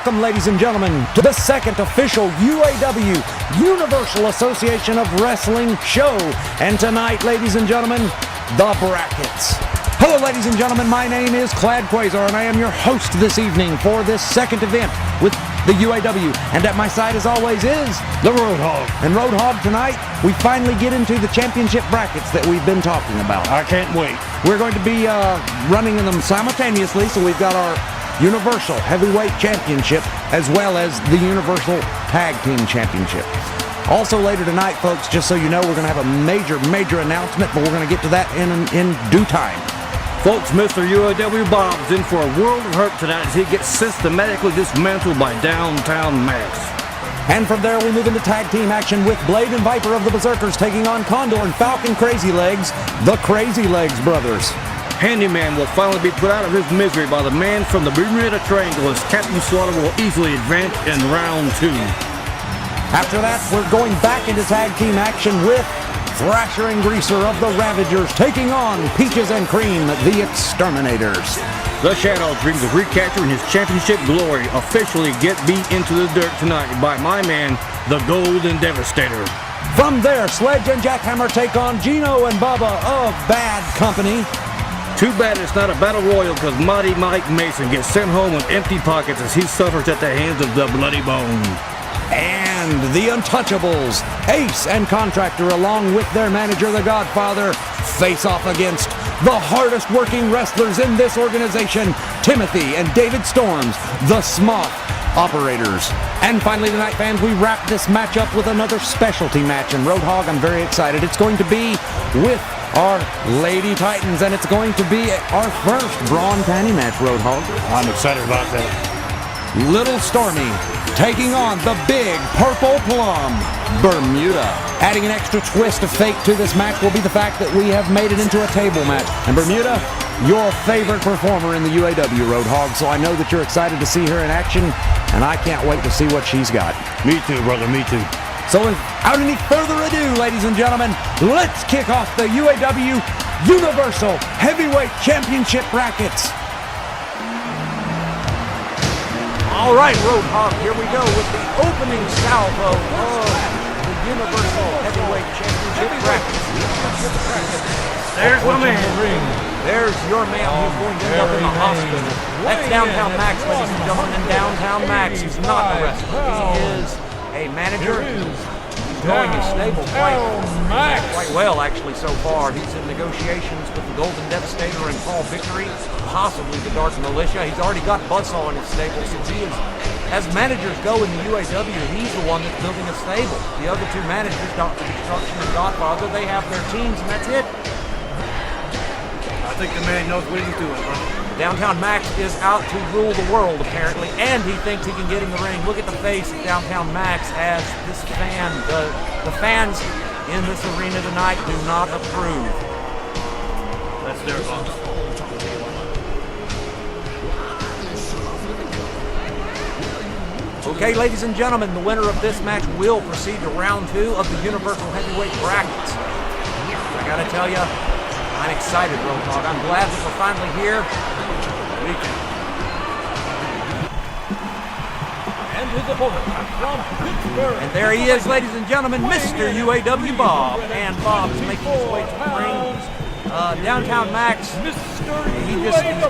Welcome, ladies and gentlemen, to the second official UAW, Universal Association of Wrestling show. And tonight, ladies and gentlemen, the brackets. Hello, ladies and gentlemen, my name is Clad Quasar, and I am your host this evening for this second event with the UAW. And at my side, as always, is the Roadhog. And Roadhog, tonight, we finally get into the championship brackets that we've been talking about. I can't wait. We're going to be running them simultaneously, so we've got our Universal Heavyweight Championship as well as the Universal Tag Team Championship. Also later tonight, folks, just so you know, we're going to have a major announcement, but we're going to get to that in due time. Folks, Mr. UAW Bob's in for a world of hurt tonight as he gets systematically dismantled by Downtown Max. And from there, we move into tag team action with Blade and Viper of the Berserkers taking on Condor and Falcon Crazy Legs, the Crazy Legs brothers. Handyman will finally be put out of his misery by the man from the Bermuda Triangle as Captain Slaughter will easily advance in round 2. After that, we're going back into tag team action with Thrasher and Greaser of the Ravagers taking on Peaches and Cream, the Exterminators. The Shadow dreams of recapturing his championship glory officially get beat into the dirt tonight by my man, the Golden Devastator. From there, Sledge and Jackhammer take on Gino and Bubba of Bad Company. Too bad it's not a battle royal because Mighty Mike Mason gets sent home with empty pockets as he suffers at the hands of the Bloody Bone. And the Untouchables, Ace and Contractor, along with their manager, the Godfather, face off against the hardest working wrestlers in this organization, Timothy and David Storms, the Smoth Operators. And finally tonight, fans, we wrap this match up with another specialty match. And Roadhog, I'm very excited. It's going to be with our Lady Titans, and it's going to be our first Bra and Panty match, Roadhog. I'm excited about that. Little Stormy taking on the Big Purple Plum, Bermuda. Adding an extra twist of fate to this match will be the fact that we have made it into a table match. And Bermuda, your favorite performer in the UAW, Roadhog, so I know that you're excited to see her in action, and I can't wait to see what she's got. Me too, brother, me too. So without any further ado, ladies and gentlemen, let's kick off the UAW Universal Heavyweight Championship brackets. All right, Roadhog, here we go with the opening salvo of the Universal Heavyweight Championship brackets. There's my man. There's your man who's going to end up in the hospital. That's Downtown Max, ladies and gentlemen, and Downtown Max is not the wrestler. He is a manager. He's growing his stable quite well, actually, so far. He's in negotiations with the Golden Devastator and Paul Victory, possibly the Dark Militia. He's already got Buzzsaw in his stable, so he is, as managers go in the UAW, he's the one that's building a stable. The other two managers, Dr. Destruction and Godfather, they have their teams, and that's it. I think the man knows what he's doing, bro. Downtown Max is out to rule the world, apparently, and he thinks he can get in the ring. Look at the face of Downtown Max as this fan, the fans in this arena tonight do not approve. That's their boss. Okay, ladies and gentlemen, the winner of this match will proceed to round 2 of the Universal Heavyweight brackets. I gotta tell you, I'm excited, Roadhog. I'm glad that we're finally here. And his opponent from Pittsburgh. And there he is, ladies and gentlemen, Mr. UAW Bob. And Bob's making his way to the ring. Downtown Max, he's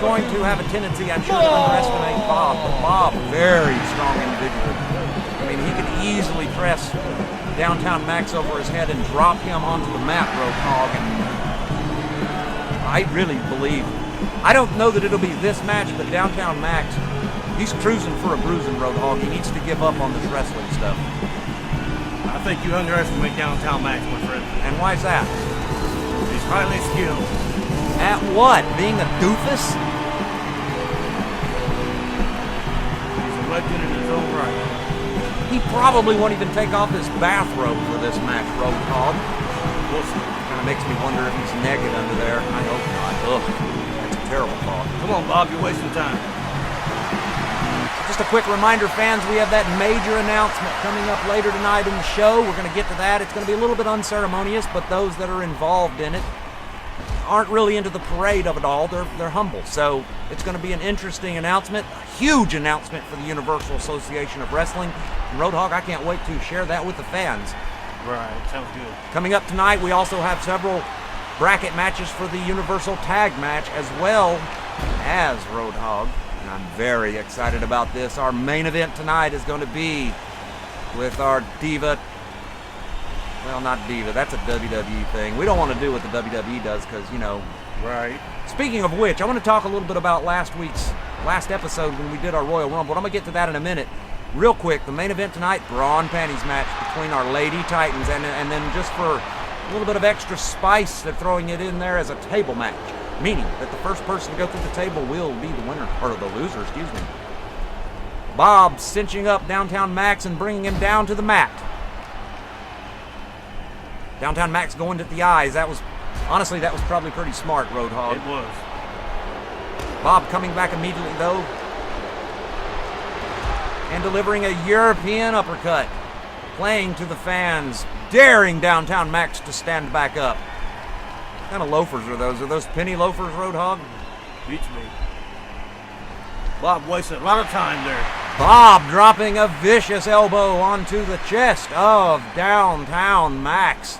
going to have a tendency, I'm sure, to underestimate Bob. But Bob, very strong individual. I mean, he could easily press Downtown Max over his head and drop him onto the mat, Roadhog. And I really believe, I don't know that it'll be this match, but Downtown Max, he's cruising for a bruising, Roadhog. He needs to give up on this wrestling stuff. I think you underestimate Downtown Max, my friend. And why is that? He's highly skilled. At what? Being a doofus? He's a legend in his own right. He probably won't even take off his bathrobe for this match, Roadhog. Kind of makes me wonder if he's naked under there. I hope not. Ugh, that's a terrible thought. Come on, Bob, you're wasting time. Just a quick reminder, fans, we have that major announcement coming up later tonight in the show. We're going to get to that. It's going to be a little bit unceremonious, but those that are involved in it aren't really into the parade of it all. They're humble. So it's going to be an interesting announcement, a huge announcement for the Universal Association of Wrestling. And Roadhog, I can't wait to share that with the fans. Right, sounds good. Coming up tonight, we also have several bracket matches for the Universal Tag match as well as Roadhog. And I'm very excited about this. Our main event tonight is going to be with our diva. Well, not diva. That's a WWE thing. We don't want to do what the WWE does because, you know. Right. Speaking of which, I want to talk a little bit about last episode when we did our Royal Rumble. I'm going to get to that in a minute. Real quick, the main event tonight, Bra and Panties match between our Lady Titans. And then just for a little bit of extra spice, they're throwing it in there as a table match. Meaning that the first person to go through the table will be the winner, or the loser, excuse me. Bob cinching up Downtown Max and bringing him down to the mat. Downtown Max going to the eyes. Honestly, that was probably pretty smart, Roadhog. It was. Bob coming back immediately, though, and delivering a European uppercut, playing to the fans, daring Downtown Max to stand back up. What kind of loafers are those? Are those penny loafers, Roadhog? Beats me. Bob wasted a lot of time there. Bob dropping a vicious elbow onto the chest of Downtown Max.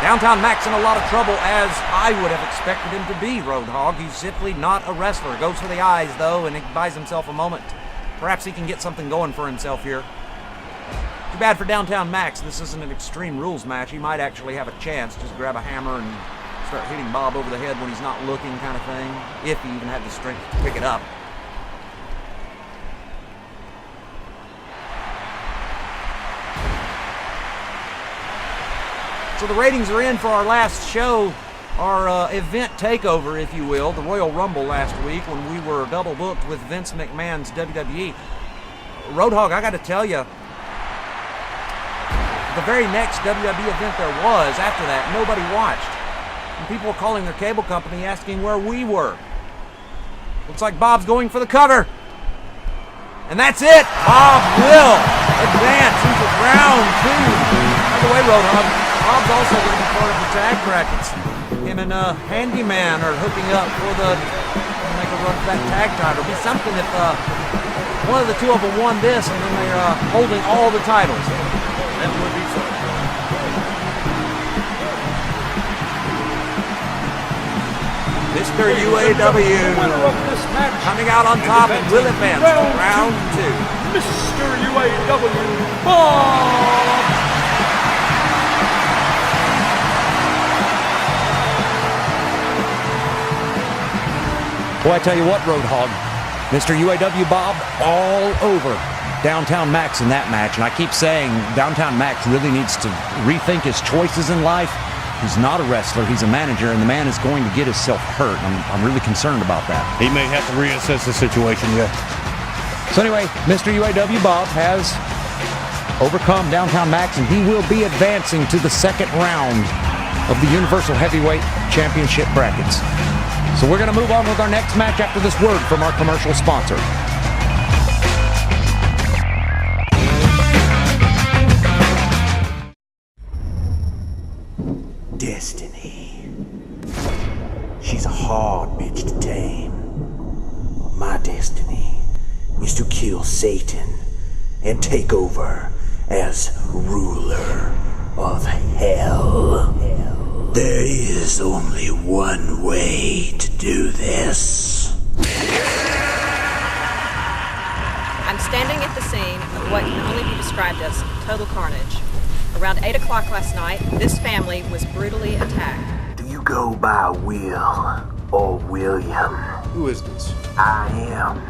Downtown Max in a lot of trouble, as I would have expected him to be, Roadhog. He's simply not a wrestler. Goes for the eyes, though, and he buys himself a moment. Perhaps he can get something going for himself here. Too bad for Downtown Max. This isn't an Extreme Rules match. He might actually have a chance. Just grab a hammer and start hitting Bob over the head when he's not looking, kind of thing. If he even had the strength to pick it up. So the ratings are in for our last show, our event takeover, if you will, the Royal Rumble last week when we were double booked with Vince McMahon's WWE. Roadhog, I got to tell you, the very next WWE event there was after that, nobody watched. And people were calling their cable company asking where we were. Looks like Bob's going for the cover. And that's it. Bob will advance into round 2. By the way, Roadhog, Bob's also going to be part of the tag brackets. Him and Handyman are hooking up for make a run for that tag title. It'll be something if one of the two of them won this and then they're holding all the titles. That would be fun. Mr. UAW coming out on top and will advance to round 2. Mr. UAW, Bob! Boy, I tell you what, Roadhog, Mr. UAW Bob all over Downtown Max in that match. And I keep saying Downtown Max really needs to rethink his choices in life. He's not a wrestler, he's a manager, and the man is going to get himself hurt. I'm really concerned about that. He may have to reassess the situation, yeah. So anyway, Mr. UAW Bob has overcome Downtown Max, and he will be advancing to the second round of the Universal Heavyweight Championship brackets. So we're going to move on with our next match after this word from our commercial sponsor. Destiny. She's a hard bitch to tame. My destiny is to kill Satan and take over as ruler of hell. There is only one way to do this. I'm standing at the scene of what can only be described as total carnage. Around 8 o'clock last night, this family was brutally attacked. Do you go by Will or William? Who is this? I am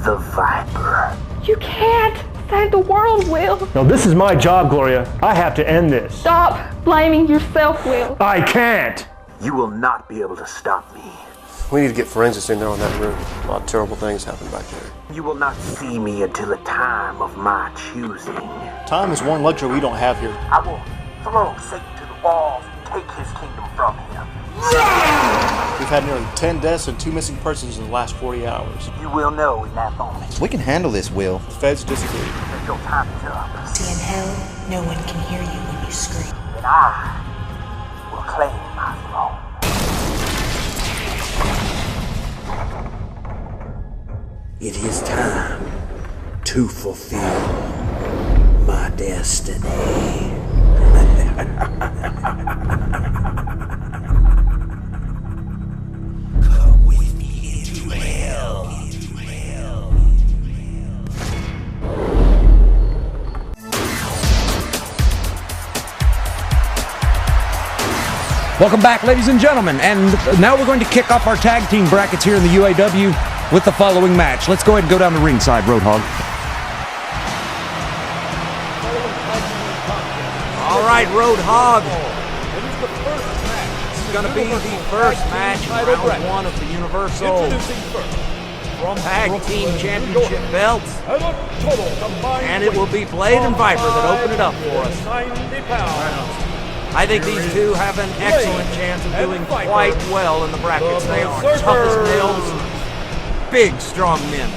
the Viper. You can't save the world, Will. No, this is my job, Gloria. I have to end this. Stop blaming yourself, Will. I can't. You will not be able to stop me. We need to get forensics in there on that room. A lot of terrible things happen back there. You will not see me until a time of my choosing. Time is one luxury we don't have here. I will throw Satan to the walls and take his kingdom from him. We've had nearly 10 deaths and 2 missing persons in the last 40 hours. You will know in that moment. We can handle this, Will. The feds disagree. That your time is up. See, in hell, no one can hear you when you scream. And I claim my throne. It is time to fulfill my destiny. Come with me into hell. Welcome back, ladies and gentlemen, and now we're going to kick off our tag team brackets here in the UAW with the following match. Let's go ahead and go down the ringside, Roadhog. All right, Roadhog. This is going to be the first match, round one of the Universal Tag Team Championship belts, and it will be Blade and Viper that open it up for us. I think these two have an excellent chance of doing quite well in the brackets. They are tough as nails, big, strong men.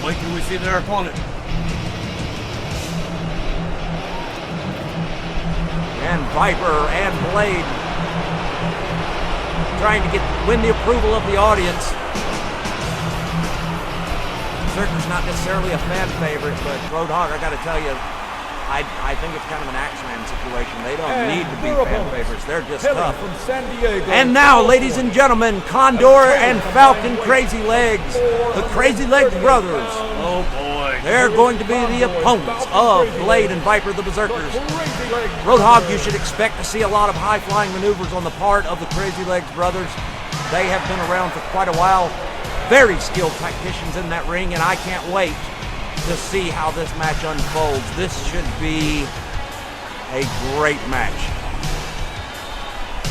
Wait till we see their opponent. And Viper and Blade trying to win the approval of the audience. Berserker's not necessarily a fan favorite, but Roadhog, I got to tell you, I think it's kind of an Axeman situation. They don't need to be fan favorites. They're just tough. From San Diego. And now, ladies and gentlemen, Condor and Falcon Crazy Legs, the Crazy Legs brothers. Oh boy. They're going to be the opponents of Blade and Viper the Berserkers. Roadhog, you should expect to see a lot of high-flying maneuvers on the part of the Crazy Legs brothers. They have been around for quite a while. Very skilled tacticians in that ring, and I can't wait to see how this match unfolds. This should be a great match.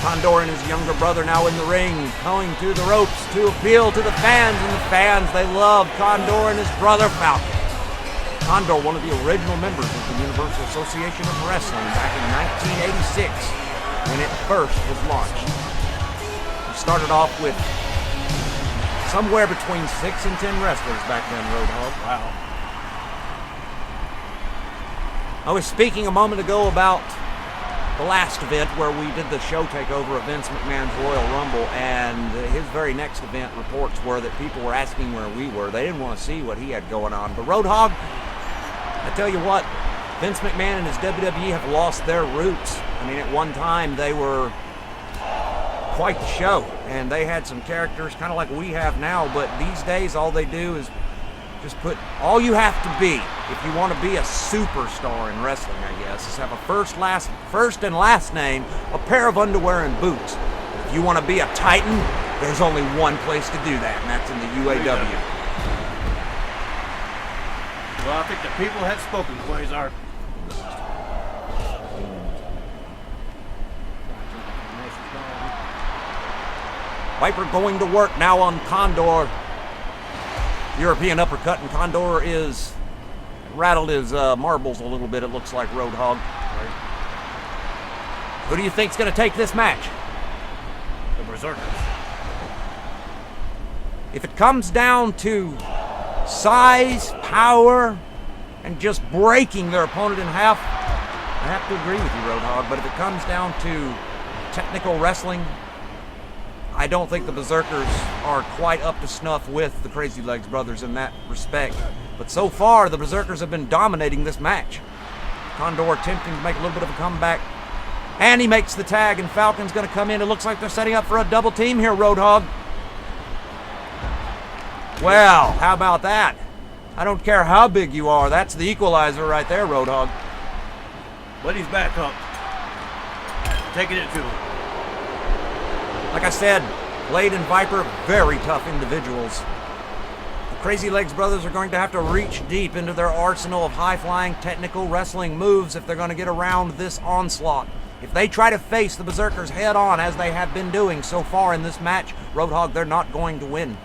Condor and his younger brother now in the ring, going to the ropes to appeal to the fans, and the fans, they love Condor and his brother Falcon. Condor, one of the original members of the Universal Association of Wrestling back in 1986 when it first was launched. He started off with somewhere between 6 and 10 wrestlers back then, Roadhog. Wow. I was speaking a moment ago about the last event where we did the show takeover of Vince McMahon's Royal Rumble, and his very next event reports were that people were asking where we were. They didn't want to see what he had going on. But Roadhog, I tell you what, Vince McMahon and his WWE have lost their roots. I mean, at one time they were quite the show, and they had some characters kind of like we have now, but these days all they do is just put, all you have to be, if you want to be a superstar in wrestling, I guess, is have a first and last name, a pair of underwear and boots. If you want to be a Titan, there's only one place to do that, and that's in the UAW. Well, I think the people have spoken, Quasar. Viper going to work now on Condor. European uppercut, and Condor is rattled his marbles a little bit, it looks like, Roadhog. Right. Who do you think's going to take this match? The Berserkers. If it comes down to size, power, and just breaking their opponent in half, I have to agree with you, Roadhog, but if it comes down to technical wrestling, I don't think the Berserkers are quite up to snuff with the Crazy Legs brothers in that respect. But so far, the Berserkers have been dominating this match. Condor attempting to make a little bit of a comeback. And he makes the tag, and Falcon's going to come in. It looks like they're setting up for a double team here, Roadhog. Well, how about that? I don't care how big you are. That's the equalizer right there, Roadhog. But he's back up. Taking it to him. Like I said, Blade and Viper, very tough individuals. The Crazy Legs brothers are going to have to reach deep into their arsenal of high-flying technical wrestling moves if they're going to get around this onslaught. If they try to face the Berserkers head-on, as they have been doing so far in this match, Roadhog, they're not going to win.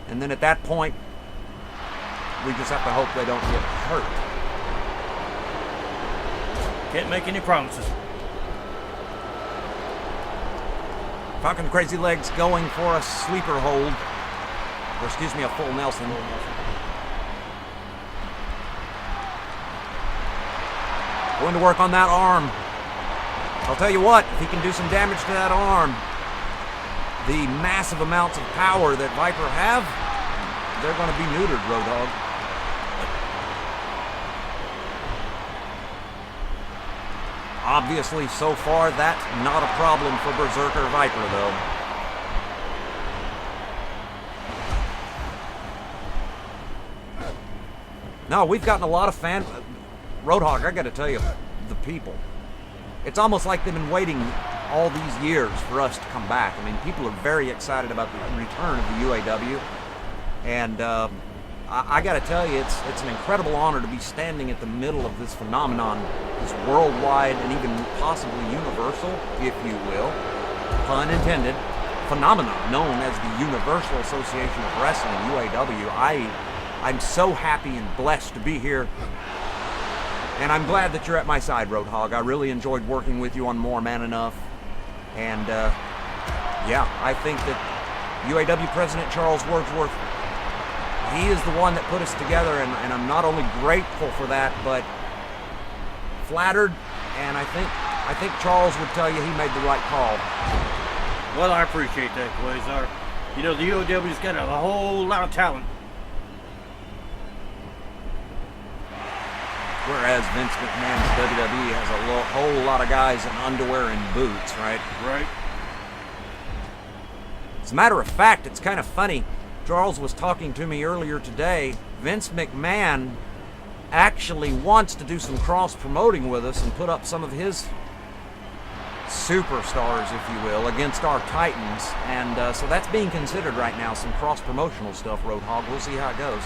And then at that point, we just have to hope they don't get hurt. Can't make any promises. Falcon Crazy Legs going for a sleeper hold. Or excuse me, a full Nelson. Going to work on that arm. I'll tell you what, if he can do some damage to that arm, the massive amounts of power that Viper have, they're going to be neutered, Roadhog. Obviously, so far, that's not a problem for Berserker Viper, though. No, we've gotten a lot of Roadhog, I gotta tell you, the people. It's almost like they've been waiting all these years for us to come back. I mean, people are very excited about the return of the UAW. And I gotta tell you, it's an incredible honor to be standing at the middle of this phenomenon, this worldwide and even possibly universal, if you will, pun intended, phenomenon known as the Universal Association of Wrestling, UAW. I'm so happy and blessed to be here. And I'm glad that you're at my side, Roadhog. I really enjoyed working with you on More Man Enough. And, yeah, I think that UAW President Charles Wordsworth, he is the one that put us together, and I'm not only grateful for that, but flattered, and I think Charles would tell you he made the right call. Well, I appreciate that, Quasar. You know, the UAW's got a whole lot of talent. Whereas Vince McMahon's WWE has a whole lot of guys in underwear and boots, right? Right. As a matter of fact, it's kind of funny. Charles was talking to me earlier today. Vince McMahon actually wants to do some cross-promoting with us and put up some of his superstars, if you will, against our Titans. And so that's being considered right now, some cross-promotional stuff, Roadhog. We'll see how it goes.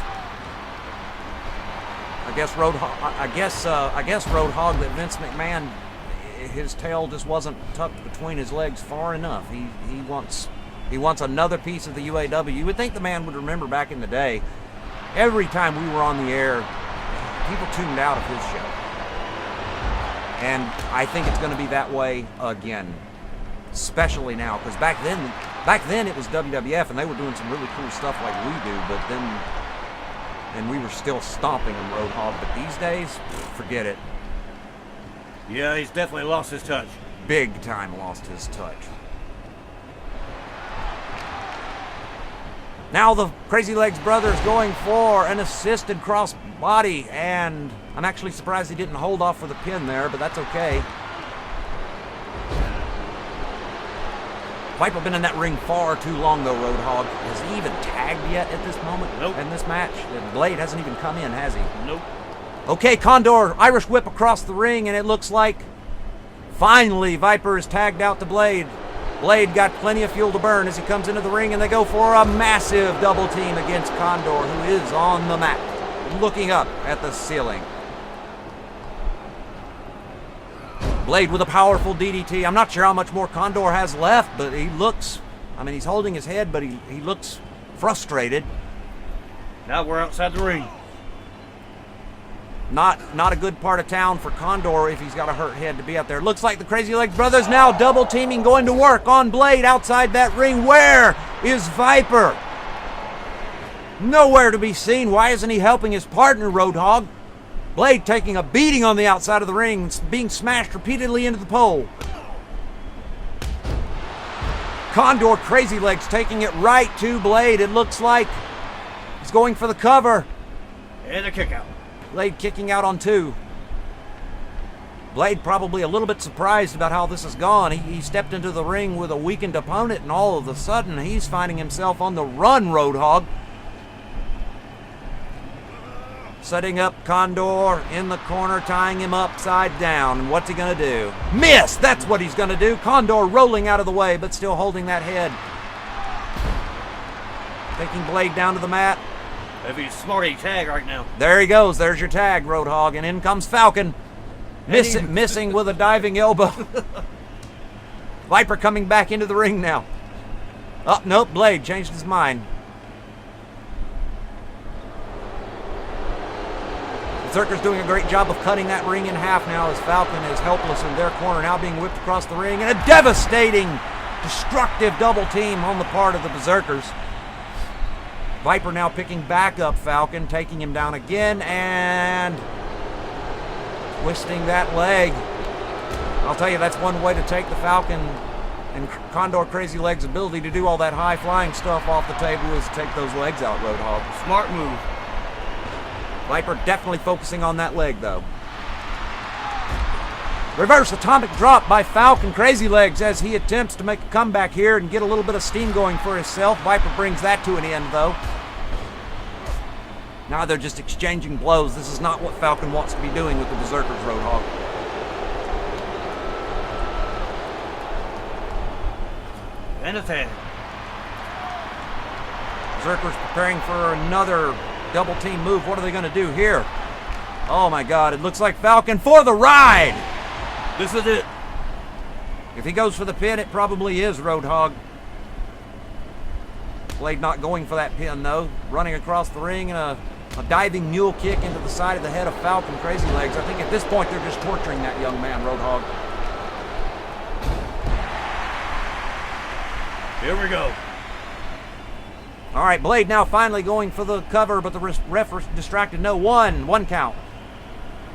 I guess Roadhog, that Vince McMahon, his tail just wasn't tucked between his legs far enough. He wants another piece of the UAW. You would think the man would remember back in the day, every time we were on the air, people tuned out of his show. And I think it's going to be that way again, especially now, because back then it was WWF and they were doing some really cool stuff like we do, but then we were still stomping them, Roadhog. But these days, forget it. Yeah, he's definitely lost his touch. Big time lost his touch. Now the Crazy Legs brothers going for an assisted cross body, and I'm actually surprised he didn't hold off for the pin there, but that's okay. Viper been in that ring far too long though, Roadhog. Has he even tagged yet at this moment? Nope. In this match? Blade hasn't even come in, has he? Nope. Okay, Condor, Irish whip across the ring, and it looks like finally Viper is tagged out to Blade. Blade got plenty of fuel to burn as he comes into the ring, and they go for a massive double team against Condor, who is on the mat, looking up at the ceiling. Blade with a powerful DDT. I'm not sure how much more Condor has left, but he looks, I mean, he's holding his head, but he looks frustrated. Now we're outside the ring. Not a good part of town for Condor if he's got a hurt head to be out there. Looks like the Crazy Legs brothers now double teaming, going to work on Blade outside that ring. Where is Viper? Nowhere to be seen. Why isn't he helping his partner, Roadhog? Blade taking a beating on the outside of the ring, being smashed repeatedly into the pole. Condor, Crazy Legs taking it right to Blade. It looks like he's going for the cover. And a kick out. Blade kicking out on two. Blade probably a little bit surprised about how this has gone. He stepped into the ring with a weakened opponent, and all of a sudden he's finding himself on the run, Roadhog. Setting up Condor in the corner, tying him upside down. And what's he going to do? Miss! That's what he's going to do. Condor rolling out of the way, but still holding that head. Taking Blade down to the mat. That'd be a smarty tag right now. There he goes. There's your tag, Roadhog. And in comes Falcon. Missing with a diving elbow. Viper coming back into the ring now. Oh, nope. Blade changed his mind. Berserker's doing a great job of cutting that ring in half now as Falcon is helpless in their corner, now being whipped across the ring, and a devastating, destructive double team on the part of the Berserkers. Viper now picking back up Falcon, taking him down again, and twisting that leg. I'll tell you, that's one way to take the Falcon and Condor Crazy Legs' ability to do all that high flying stuff off the table is to take those legs out, Roadhog. Smart move. Viper definitely focusing on that leg, though. Reverse atomic drop by Falcon Crazy Legs as he attempts to make a comeback here and get a little bit of steam going for himself. Viper brings that to an end, though. Now they're just exchanging blows. This is not what Falcon wants to be doing with the Berserkers, Roadhog. And a tag. Berserkers preparing for another double team move. What are they going to do here? Oh my God, it looks like Falcon for the ride. This is it. If he goes for the pin, it probably is Roadhog. Blade not going for that pin though. Running across the ring and a diving mule kick into the side of the head of Falcon Crazy Legs. I think at this point they're just torturing that young man, Roadhog. Here we go. All right, Blade now finally going for the cover, but the ref was distracted. No, one count.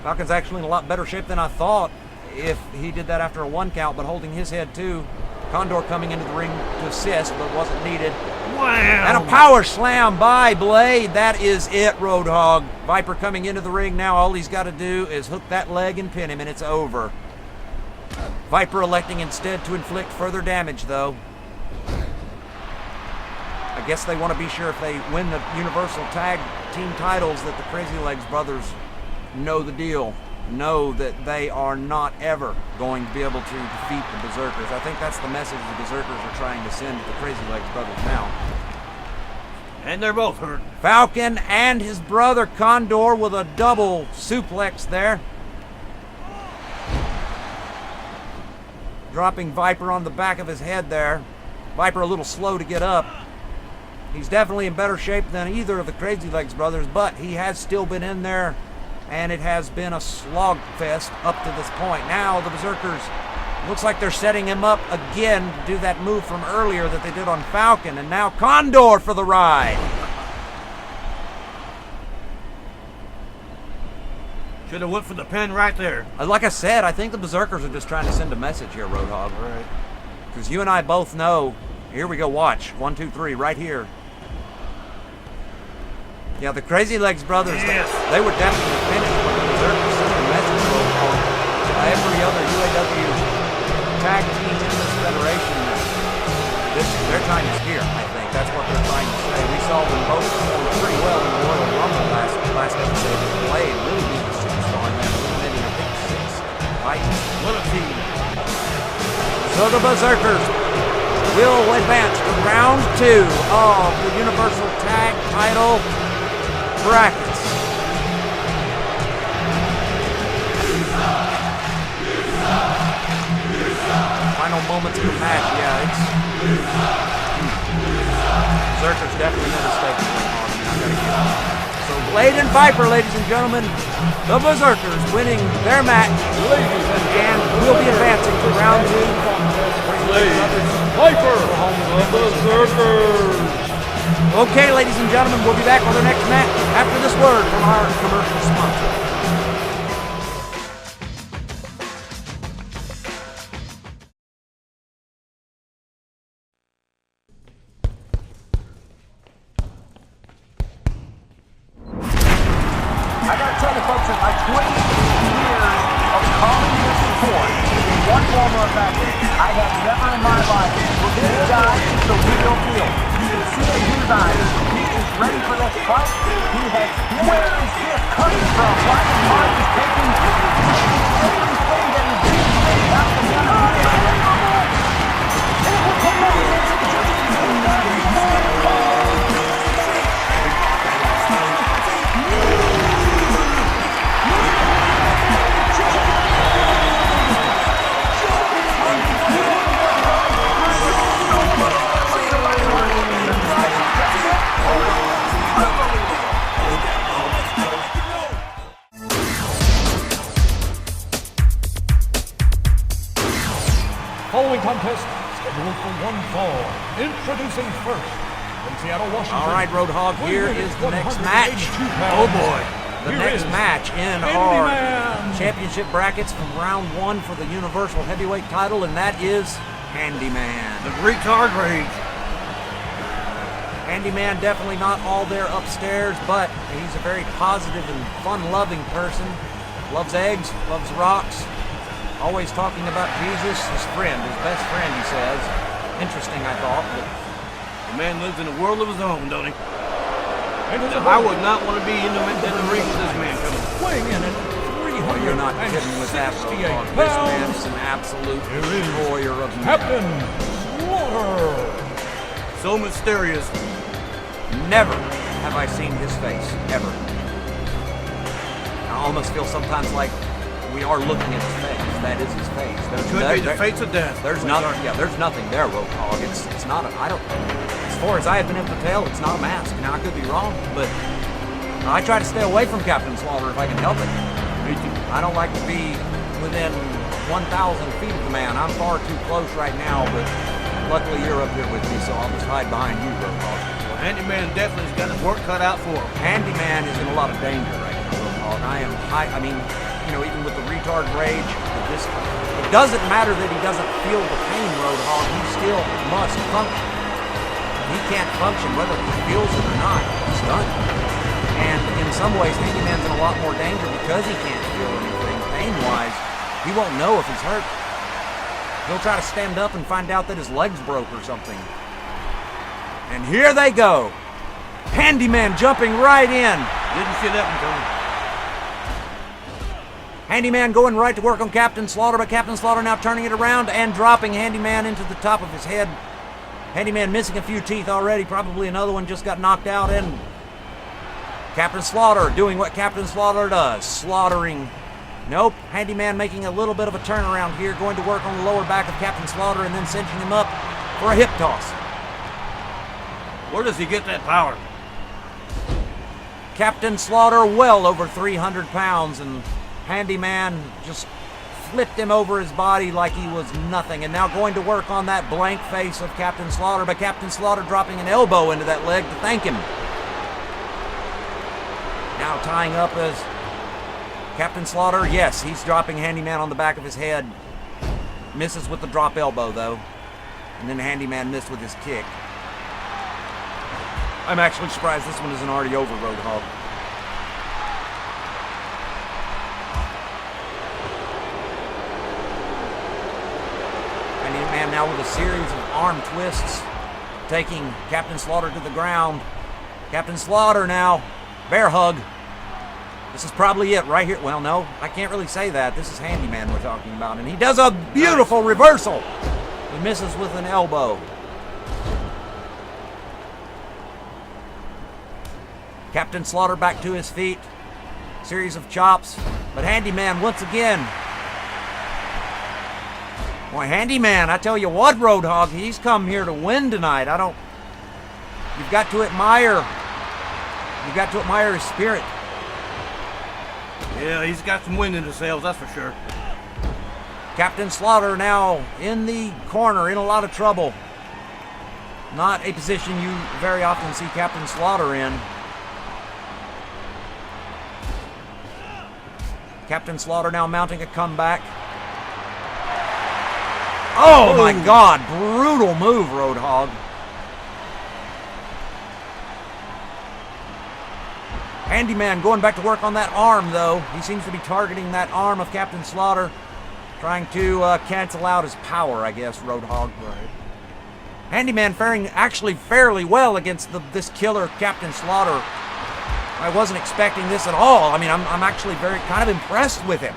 Falcon's actually in a lot better shape than I thought if he did that after a 1 count, but holding his head too. Condor coming into the ring to assist, but wasn't needed. Wow! And a power slam by Blade. That is it, Roadhog. Viper coming into the ring now. All he's got to do is hook that leg and pin him, and it's over. Viper electing instead to inflict further damage, though. I guess they want to be sure if they win the Universal Tag Team titles that the Crazy Legs brothers know the deal. Know that they are not ever going to be able to defeat the Berserkers. I think that's the message the Berserkers are trying to send to the Crazy Legs brothers now. And they're both hurt. Falcon and his brother Condor with a double suplex there. Dropping Viper on the back of his head there. Viper a little slow to get up. He's definitely in better shape than either of the Crazy Legs brothers, but he has still been in there, and it has been a slog fest up to this point. Now the Berserkers, looks like they're setting him up again to do that move from earlier that they did on Falcon, and now Condor for the ride. Should have went for the pin right there. Like I said, I think the Berserkers are just trying to send a message here, Roadhog. Right. Because you and I both know. Here we go, watch. 1, 2, 3, right here. Yeah, the Crazy Legs brothers, yes. they were definitely finished with the Berserkers sending a message to every other UAW tag team in this federation. Their time is here, I think. That's what they're trying to say. We saw them both perform pretty well in the Royal Rumble last episode. Blade really being the superstar in that, eliminating, I think, 6 Titans. What a team. So the Berserkers will advance to round 2 of the Universal Tag Title brackets. Final moments of the match, yeah, it's Berserkers definitely made a mistake. So Blade and Viper, ladies and gentlemen, the Berserkers winning their match and will be advancing to round 2. Viper, the Berserkers. Okay, ladies and gentlemen, we'll be back with our next match after this word from our commercial sponsor. I gotta tell you folks, in my 20 years of calling this sport, in one form or another, I have never in my life, this guy is the real deal. You can see in his eyes, he is ready for this fight. He has, where is this coming from? Why is Marcus taking everything that is being out of the Following contest scheduled for one fall. Introducing first from Seattle, Washington. All right, Roadhog, here is the next match. Oh boy. the Here next is match in our Handyman. championship brackets from round 1 for the Universal Heavyweight title, and that is Handyman. The retard rage. Handyman definitely not all there upstairs, but he's a very positive and fun-loving person. Loves eggs, loves rocks, always talking about Jesus, his friend, his best friend, he says. Interesting, I thought, but The man lives in a world of his own, don't he? Into the I would not want to be in the ring with this man coming. weighing in at well, you're not kidding with that, Roadhog. This man is an absolute destroyer of men. Captain Slaughter. So mysterious. Never have I seen his face, ever. I almost feel sometimes like we are looking at his face. That is his face. Could be the face of death. There's nothing. Yeah, there's nothing there, Roadhog. It's not. I don't. As far as I have been able to tell, it's not a mask. Now I could be wrong, but I try to stay away from Captain Slaughter if I can help it. I don't like to be within 1,000 feet of the man. I'm far too close right now, but luckily you're up here with me, so I'll just hide behind you, Roadhog. Well, Handyman definitely's got his work cut out for him. Handyman is in a lot of danger right now, Roadhog. I mean, you know, even with the retard rage, it doesn't matter that he doesn't feel the pain, Roadhog. He still must function. He can't function whether he feels it or not. He's done. And in some ways, Handyman's in a lot more danger because he can't feel anything pain-wise. He won't know if he's hurt. He'll try to stand up and find out that his leg's broke or something. And here they go. Handyman jumping right in. Didn't see that one coming. Handyman going right to work on Captain Slaughter, but Captain Slaughter now turning it around and dropping Handyman into the top of his head. Handyman missing a few teeth already. Probably another one just got knocked out. And Captain Slaughter doing what Captain Slaughter does. Slaughtering. Nope. Handyman making a little bit of a turnaround here. Going to work on the lower back of Captain Slaughter and then cinching him up for a hip toss. Where does he get that power? Captain Slaughter well over 300 pounds, and Handyman just flipped him over his body like he was nothing. And now going to work on that blank face of Captain Slaughter, but Captain Slaughter dropping an elbow into that leg to thank him. Now tying up as Captain Slaughter, yes, he's dropping Handyman on the back of his head. Misses with the drop elbow, though. And then Handyman missed with his kick. I'm actually surprised this one isn't already over, Roadhog. Handyman now with a series of arm twists, taking Captain Slaughter to the ground. Captain Slaughter now, bear hug. This is probably it right here. Well, no, I can't really say that. This is Handyman we're talking about, and he does a beautiful reversal. He misses with an elbow. Captain Slaughter back to his feet. Series of chops. But Handyman once again. Boy, Handyman, I tell you what, Roadhog, he's come here to win tonight. You've got to admire his spirit. Yeah, he's got some wind in his sails, that's for sure. Captain Slaughter now in the corner, in a lot of trouble. Not a position you very often see Captain Slaughter in. Captain Slaughter now mounting a comeback. Oh my God, brutal move, Roadhog. Handyman going back to work on that arm, though. He seems to be targeting that arm of Captain Slaughter, trying to cancel out his power, I guess, Roadhog. Right. Handyman faring actually fairly well against this killer Captain Slaughter. I wasn't expecting this at all. I mean, I'm actually kind of impressed with him.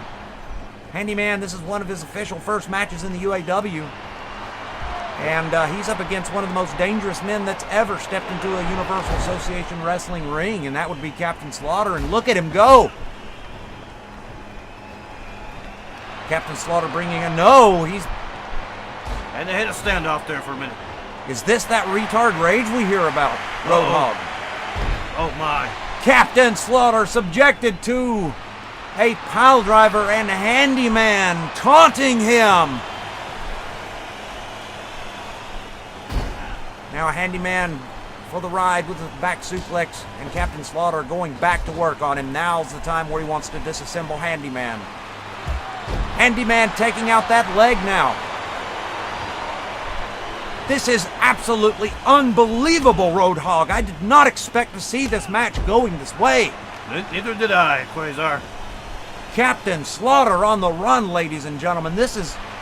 Handyman, this is one of his official first matches in the UAW. And he's up against one of the most dangerous men that's ever stepped into a Universal Association wrestling ring, and that would be Captain Slaughter. And look at him go. Captain Slaughter bringing a no. And they had a standoff there for a minute. Is this that retard rage we hear about, Roadhog? Oh my. Captain Slaughter subjected to a pile driver and Handyman taunting him. Now Handyman for the ride with the back suplex, and Captain Slaughter going back to work on him. Now's the time where he wants to disassemble Handyman. Handyman taking out that leg now. This is absolutely unbelievable, Roadhog. I did not expect to see this match going this way. Neither did I, Quasar. Captain Slaughter on the run, ladies and gentlemen.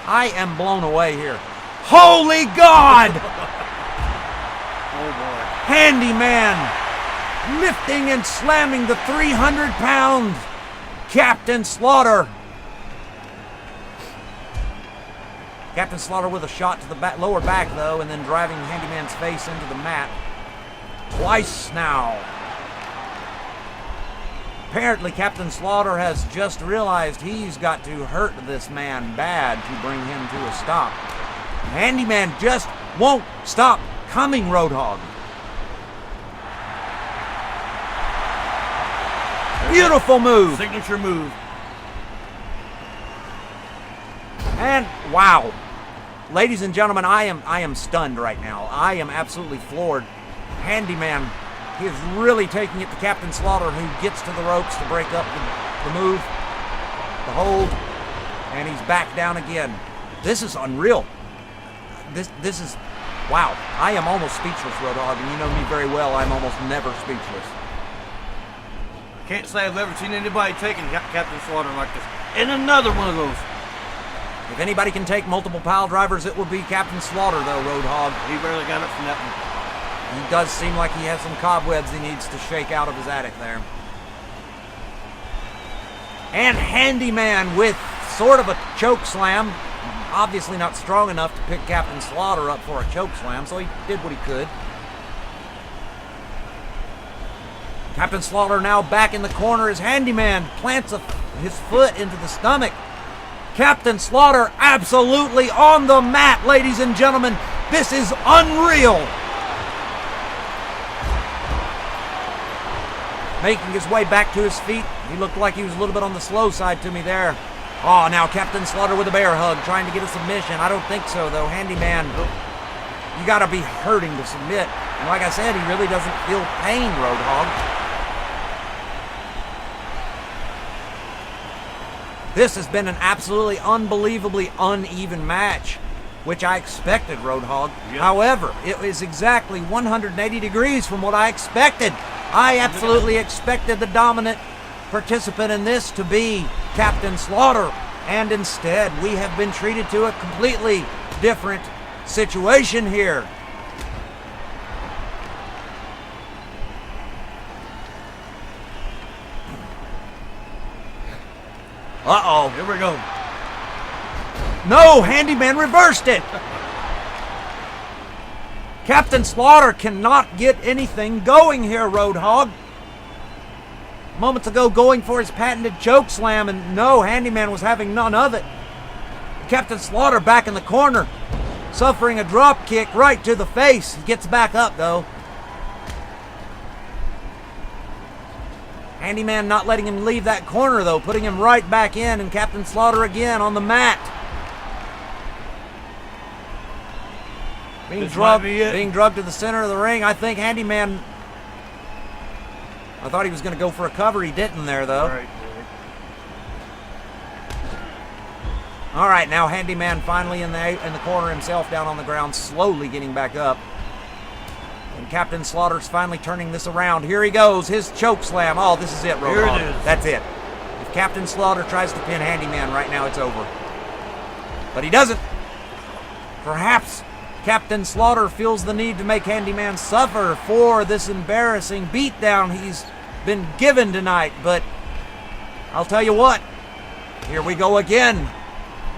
I am blown away here. Holy God! Oh boy. Handyman lifting and slamming the 300-pound Captain Slaughter. Captain Slaughter with a shot to the lower back, though, and then driving Handyman's face into the mat. Twice now. Apparently, Captain Slaughter has just realized he's got to hurt this man bad to bring him to a stop. Handyman just won't stop coming, Roadhog. Beautiful move. Signature move. And wow. Ladies and gentlemen, I am stunned right now. I am absolutely floored. Handyman, he is really taking it to Captain Slaughter, who gets to the ropes to break up the move, the hold, and he's back down again. This is unreal. This is, wow. I am almost speechless, Roadhog, and you know me very well. I'm almost never speechless. Can't say I've ever seen anybody taking Captain Slaughter like this. And another one of those. If anybody can take multiple pile drivers, it will be Captain Slaughter, though, Roadhog. He barely got it from that one. He does seem like he has some cobwebs he needs to shake out of his attic there. And Handyman with sort of a choke slam. Obviously not strong enough to pick Captain Slaughter up for a choke slam, so he did what he could. Captain Slaughter now back in the corner as Handyman plants his foot into the stomach. Captain Slaughter absolutely on the mat, ladies and gentlemen. This is unreal. Making his way back to his feet. He looked like he was a little bit on the slow side to me there. Oh, now Captain Slaughter with a bear hug, trying to get a submission. I don't think so, though. Handyman, you got to be hurting to submit. And like I said, he really doesn't feel pain, Roadhog. This has been an absolutely unbelievably uneven match, which I expected, Roadhog. Yep. However, it was exactly 180 degrees from what I expected. I absolutely expected the dominant participant in this to be Captain Slaughter, and instead we have been treated to a completely different situation here. Uh-oh. Here we go. No, Handyman reversed it. Captain Slaughter cannot get anything going here, Roadhog. Moments ago going for his patented choke slam, and no, Handyman was having none of it. Captain Slaughter back in the corner, suffering a drop kick right to the face. He gets back up, though. Handyman not letting him leave that corner, though, putting him right back in, and Captain Slaughter again on the mat. Being drugged to the center of the ring. I think Handyman, I thought he was going to go for a cover. He didn't there, though. All right, now Handyman finally in the corner himself, down on the ground, slowly getting back up. And Captain Slaughter's finally turning this around. Here he goes, his choke slam. Oh, this is it, Roadhog. Here it is. That's it. If Captain Slaughter tries to pin Handyman right now, it's over. But he doesn't. Perhaps Captain Slaughter feels the need to make Handyman suffer for this embarrassing beatdown he's been given tonight. But I'll tell you what, here we go again.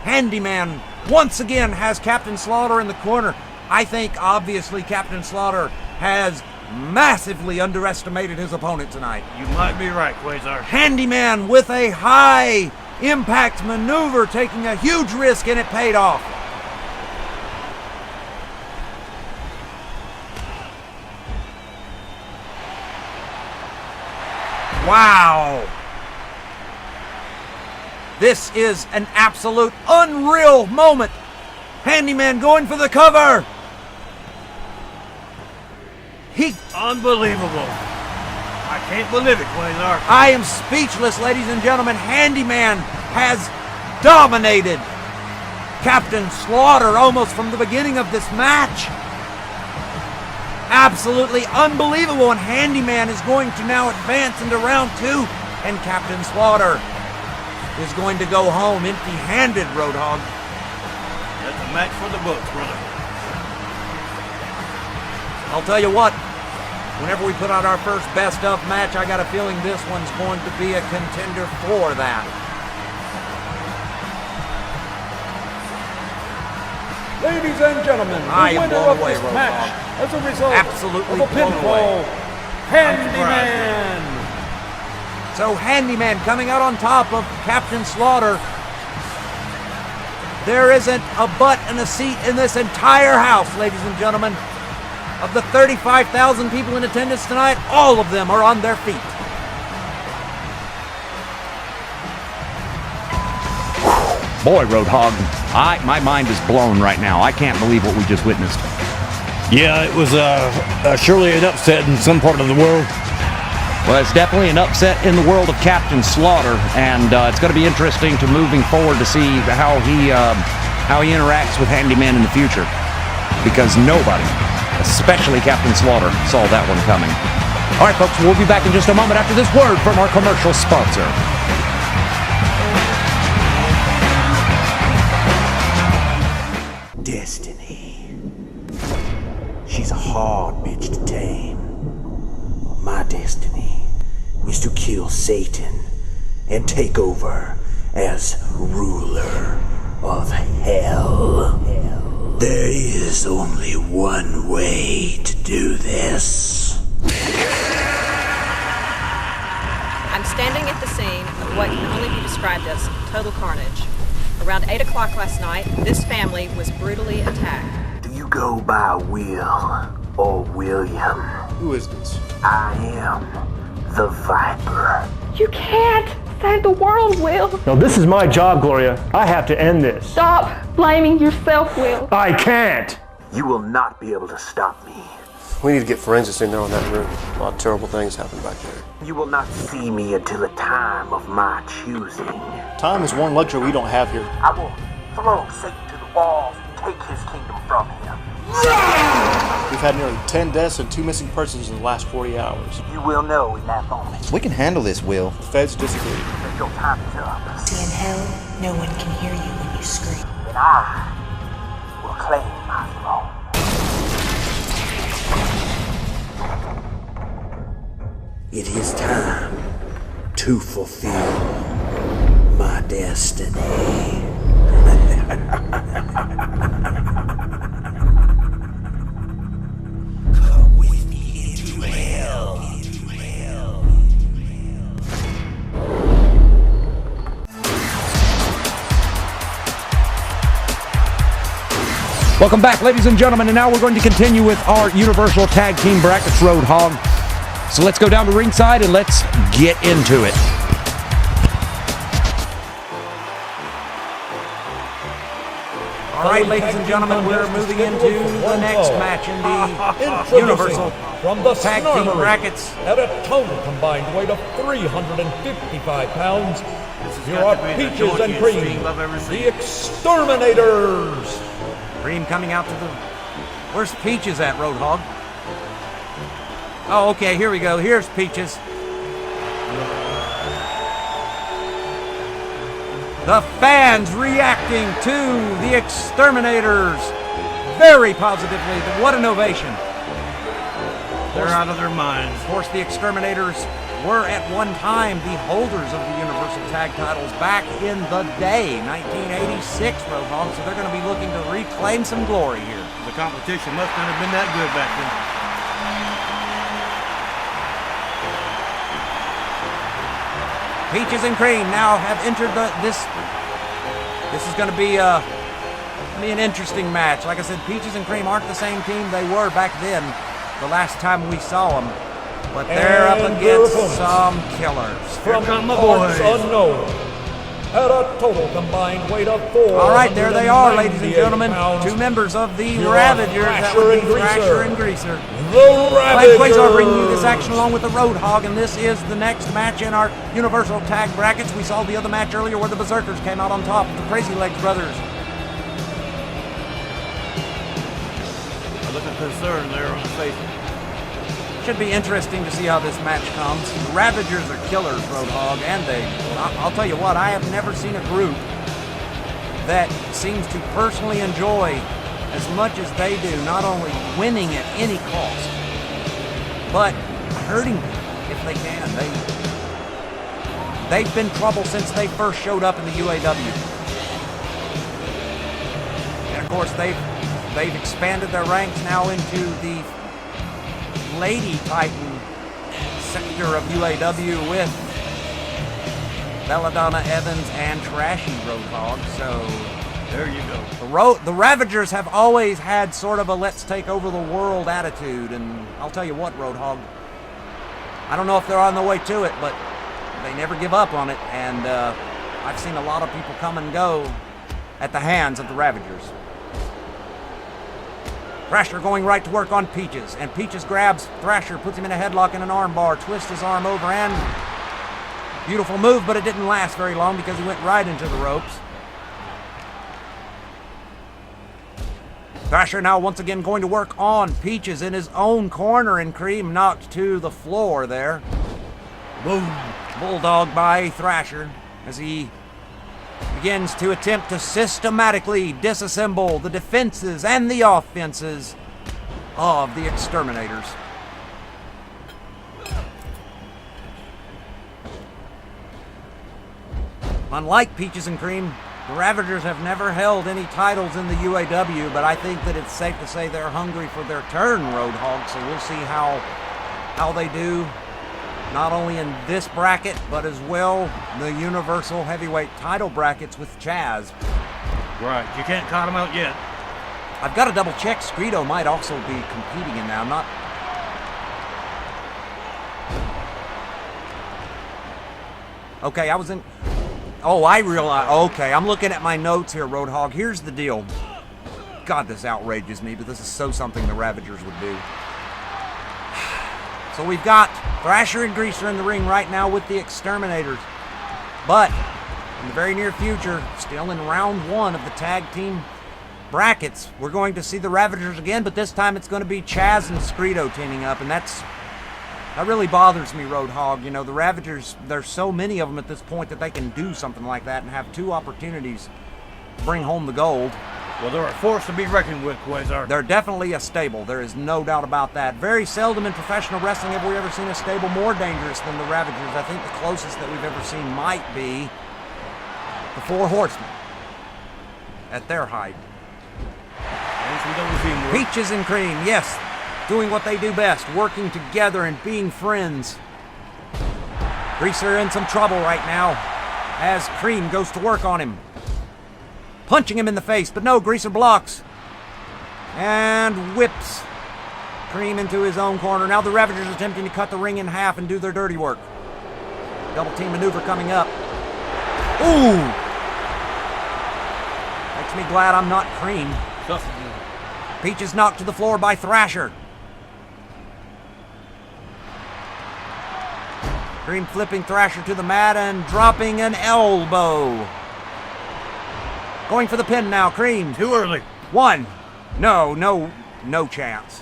Handyman once again has Captain Slaughter in the corner. I think, obviously, Captain Slaughter has massively underestimated his opponent tonight. You might be right, Quasar. Handyman with a high impact maneuver, taking a huge risk, and it paid off. Wow. This is an absolute unreal moment. Handyman going for the cover. Unbelievable. I can't believe it, Quasar. I am speechless, ladies and gentlemen. Handyman has dominated Captain Slaughter almost from the beginning of this match. Absolutely unbelievable, and Handyman is going to now advance into round 2, and Captain Slaughter is going to go home empty-handed, Roadhog. That's a match for the books, brother. I'll tell you what, whenever we put out our first best-of match, I got a feeling this one's going to be a contender for that. Ladies and gentlemen, I the am winner blown of away, this Roadhog. match as a result Absolutely of a blown pinfall, away. Handyman. So Handyman coming out on top of Captain Slaughter. There isn't a butt and a seat in this entire house, ladies and gentlemen. Of the 35,000 people in attendance tonight, all of them are on their feet. Boy, Roadhog, my mind is blown right now. I can't believe what we just witnessed. Yeah, it was surely an upset in some part of the world. Well, it's definitely an upset in the world of Captain Slaughter, and it's going to be interesting to moving forward to see how he interacts with Handyman in the future, because nobody, especially Captain Slaughter, saw that one coming. All right, folks, we'll be back in just a moment after this word from our commercial sponsor. Destiny. She's a hard bitch to tame. My destiny is to kill Satan and take over as ruler of hell. There is only one way to do this. I'm standing at the scene of what can only be described as total carnage. Around 8 o'clock last night, this family was brutally attacked. Do you go by Will or William? Who is this? I am the Viper. You can't save the world, Will. No, this is my job, Gloria. I have to end this. Stop blaming yourself, Will. I can't. You will not be able to stop me. We need to get forensics in there on that room. A lot of terrible things happen back there. You will not see me until a time of my choosing. Time is one luxury we don't have here. I will throw Satan to the walls and take his kingdom from him. We've had nearly 10 deaths and 2 missing persons in the last 40 hours. You will know in that moment. We can handle this, Will. The feds disagree. That your time is up. See, in hell, no one can hear you when you scream. And I will claim my throne. It is time to fulfill my destiny. Come with me into hell. Welcome back, ladies and gentlemen, and now we're going to continue with our Universal Tag Team Brackets, Roadhog. So let's go down to ringside and let's get into it. All right, ladies and gentlemen, we're moving into the next match in the Universal from the Tag Team Brackets. At a total combined weight of 355 pounds, here are Peaches and Cream, the Exterminators. Cream coming out to the... Where's Peaches at, Roadhog? Oh, okay, here we go. Here's Peaches. The fans reacting to the Exterminators very positively. What an ovation. They're out of their minds. Of course, the Exterminators were at one time the holders of the Universal Tag Titles back in the day, 1986, Roadhog, so they're going to be looking to reclaim some glory here. The competition must not have been that good back then. Peaches and Cream now have entered this is going to be an interesting match. Like I said, Peaches and Cream aren't the same team they were back then, the last time we saw them. But they're up against some killers. From parts unknown, at a total combined weight of 4. All right, there they are, ladies and gentlemen. Two members of the Ravagers. That would be Thrasher and Greaser. The Ravagers. Quasar bringing you this action along with the Roadhog, and this is the next match in our Universal Tag Brackets. We saw the other match earlier where the Berserkers came out on top, the Crazy Legs brothers. I look at concern there on the face. Should be interesting to see how this match comes. The Ravagers are killers, Roadhog, and I'll tell you what, I have never seen a group that seems to personally enjoy as much as they do, not only winning at any cost, but hurting people if they can. They've been trouble since they first showed up in the UAW. And of course, they've expanded their ranks now into the Lady Titan sector of UAW with Uaw Event and Trashy Roadhog. So there you go. The Ravagers have always had sort of a let's take over the world attitude, and I'll tell you what, Roadhog, I don't know if they're on the way to it, but they never give up on it, and I've seen a lot of people come and go at the hands of the Ravagers. Thrasher going right to work on Peaches, and Peaches grabs Thrasher, puts him in a headlock and an arm bar, twists his arm over, and beautiful move, but it didn't last very long because he went right into the ropes. Thrasher now once again going to work on Peaches in his own corner, and Cream knocked to the floor there. Boom. Bulldog by Thrasher as he begins to attempt to systematically disassemble the defenses and the offenses of the Exterminators. Unlike Peaches and Cream, the Ravagers have never held any titles in the UAW, but I think that it's safe to say they're hungry for their turn, Roadhog, so we'll see how they do, not only in this bracket, but as well the Universal Heavyweight title brackets with Chaz. Right, you can't count them out yet. I've got to double check. Scredo might also be competing in that. I'm not... Okay, I was in... Oh, I realize... Okay, I'm looking at my notes here, Roadhog. Here's the deal. God, this outrages me, but this is so something the Ravagers would do. So we've got Thrasher and Greaser in the ring right now with the Exterminators. But in the very near future, still in round one of the tag team brackets, we're going to see the Ravagers again, but this time it's going to be Chaz and Scredo teaming up, and that really bothers me, Roadhog. You know, the Ravagers, there's so many of them at this point that they can do something like that and have two opportunities to bring home the gold. Well, they're a force to be reckoned with, Quasar. They're definitely a stable. There is no doubt about that. Very seldom in professional wrestling have we ever seen a stable more dangerous than the Ravagers. I think the closest that we've ever seen might be the Four Horsemen at their height. Peaches and Cream, yes, doing what they do best, working together and being friends. Greaser in some trouble right now as Cream goes to work on him, punching him in the face, but no, Greaser blocks and whips Cream into his own corner. Now the Ravagers attempting to cut the ring in half and do their dirty work. Double team maneuver coming up. Ooh! Makes me glad I'm not Cream. Peaches knocked to the floor by Thrasher. Cream flipping Thrasher to the mat and dropping an elbow. Going for the pin now, Cream. Too early. One. No chance.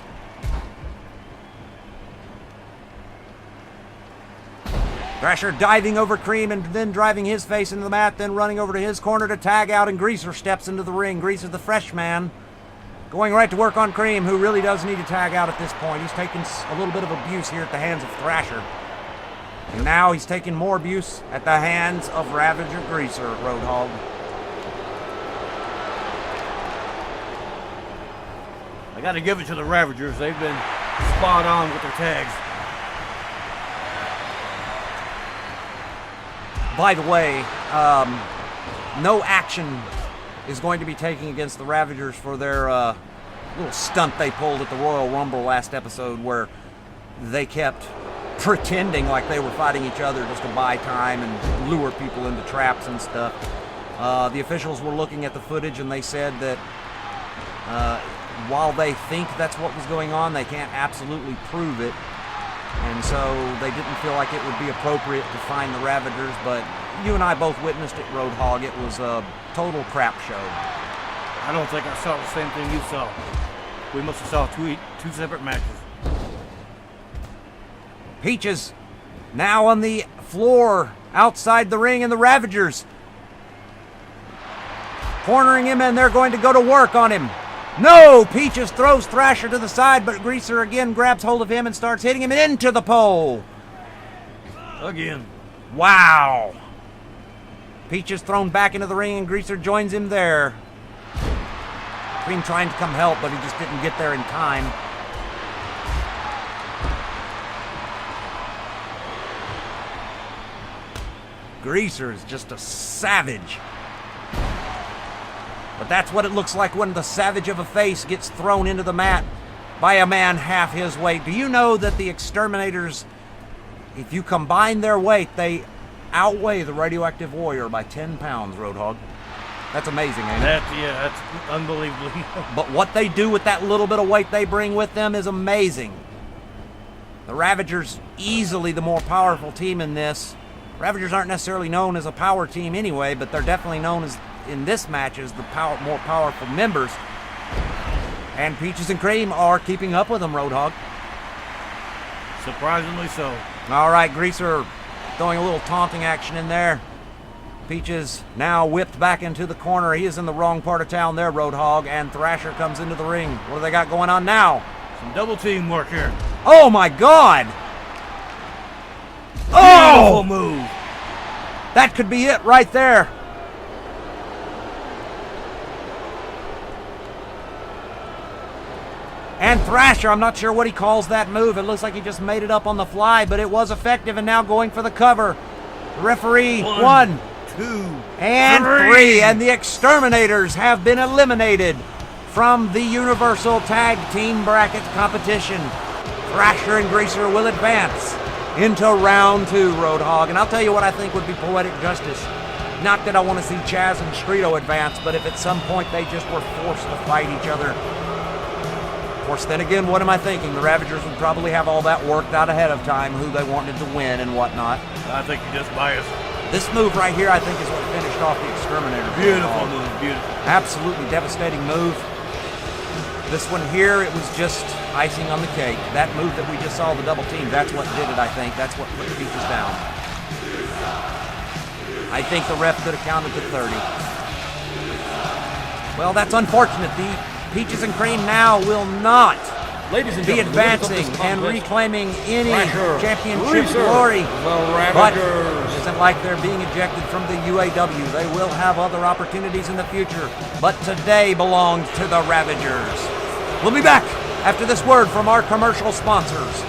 Thrasher diving over Cream and then driving his face into the mat, then running over to his corner to tag out, and Greaser steps into the ring. Greaser, the fresh man, going right to work on Cream, who really does need to tag out at this point. He's taking a little bit of abuse here at the hands of Thrasher. And now he's taking more abuse at the hands of Ravager Greaser, Roadhog. I got to give it to the Ravagers. They've been spot on with their tags. By the way, no action is going to be taken against the Ravagers for their little stunt they pulled at the Royal Rumble last episode, where they kept pretending like they were fighting each other just to buy time and lure people into traps and stuff. The officials were looking at the footage and they said that while they think that's what was going on, they can't absolutely prove it. And so they didn't feel like it would be appropriate to fine the Ravagers, but you and I both witnessed it, Roadhog. It was a total crap show. I don't think I saw the same thing you saw. We must have saw two separate matches. Peaches now on the floor outside the ring, and the Ravagers cornering him, and they're going to go to work on him. No! Peaches throws Thrasher to the side, but Greaser again grabs hold of him and starts hitting him into the pole. Again. Wow. Peaches thrown back into the ring, and Greaser joins him there. Cream trying to come help, but he just didn't get there in time. Greaser is just a savage. But that's what it looks like when the savage of a face gets thrown into the mat by a man half his weight. Do you know that the Exterminators, if you combine their weight, they outweigh the Radioactive Warrior by 10 pounds, Roadhog? That's amazing, ain't it? Yeah, that's unbelievably. But what they do with that little bit of weight they bring with them is amazing. The Ravagers, easily the more powerful team in this. Ravagers aren't necessarily known as a power team anyway, but they're definitely known as, in this match, as the more powerful members. And Peaches and Cream are keeping up with them, Roadhog. Surprisingly so. All right, Greaser throwing a little taunting action in there. Peaches now whipped back into the corner. He is in the wrong part of town there, Roadhog, and Thrasher comes into the ring. What do they got going on now? Some double team work here. Oh my God! Oh! Beautiful move. That could be it right there. And Thrasher, I'm not sure what he calls that move. It looks like he just made it up on the fly, but it was effective, and now going for the cover. The referee, one, two, and three. And the Exterminators have been eliminated from the Universal Tag Team Bracket competition. Thrasher and Greaser will advance into round two, Roadhog. And I'll tell you what I think would be poetic justice. Not that I want to see Chaz and Streeto advance, but if at some point they just were forced to fight each other. Of course, then again, what am I thinking? The Ravagers would probably have all that worked out ahead of time, who they wanted to win and whatnot. I think you're just biased. This move right here, I think, is what finished off the Exterminator. Beautiful move, beautiful. Absolutely devastating move. This one here, it was just icing on the cake. That move that we just saw, the double team, that's what did it, I think. That's what put Peaches down. I think the ref could have counted to 30. Well, that's unfortunate. The Peaches and Cream now will not be advancing and reclaiming any championship glory. But it isn't like they're being ejected from the UAW. They will have other opportunities in the future. But today belongs to the Ravagers. We'll be back after this word from our commercial sponsors.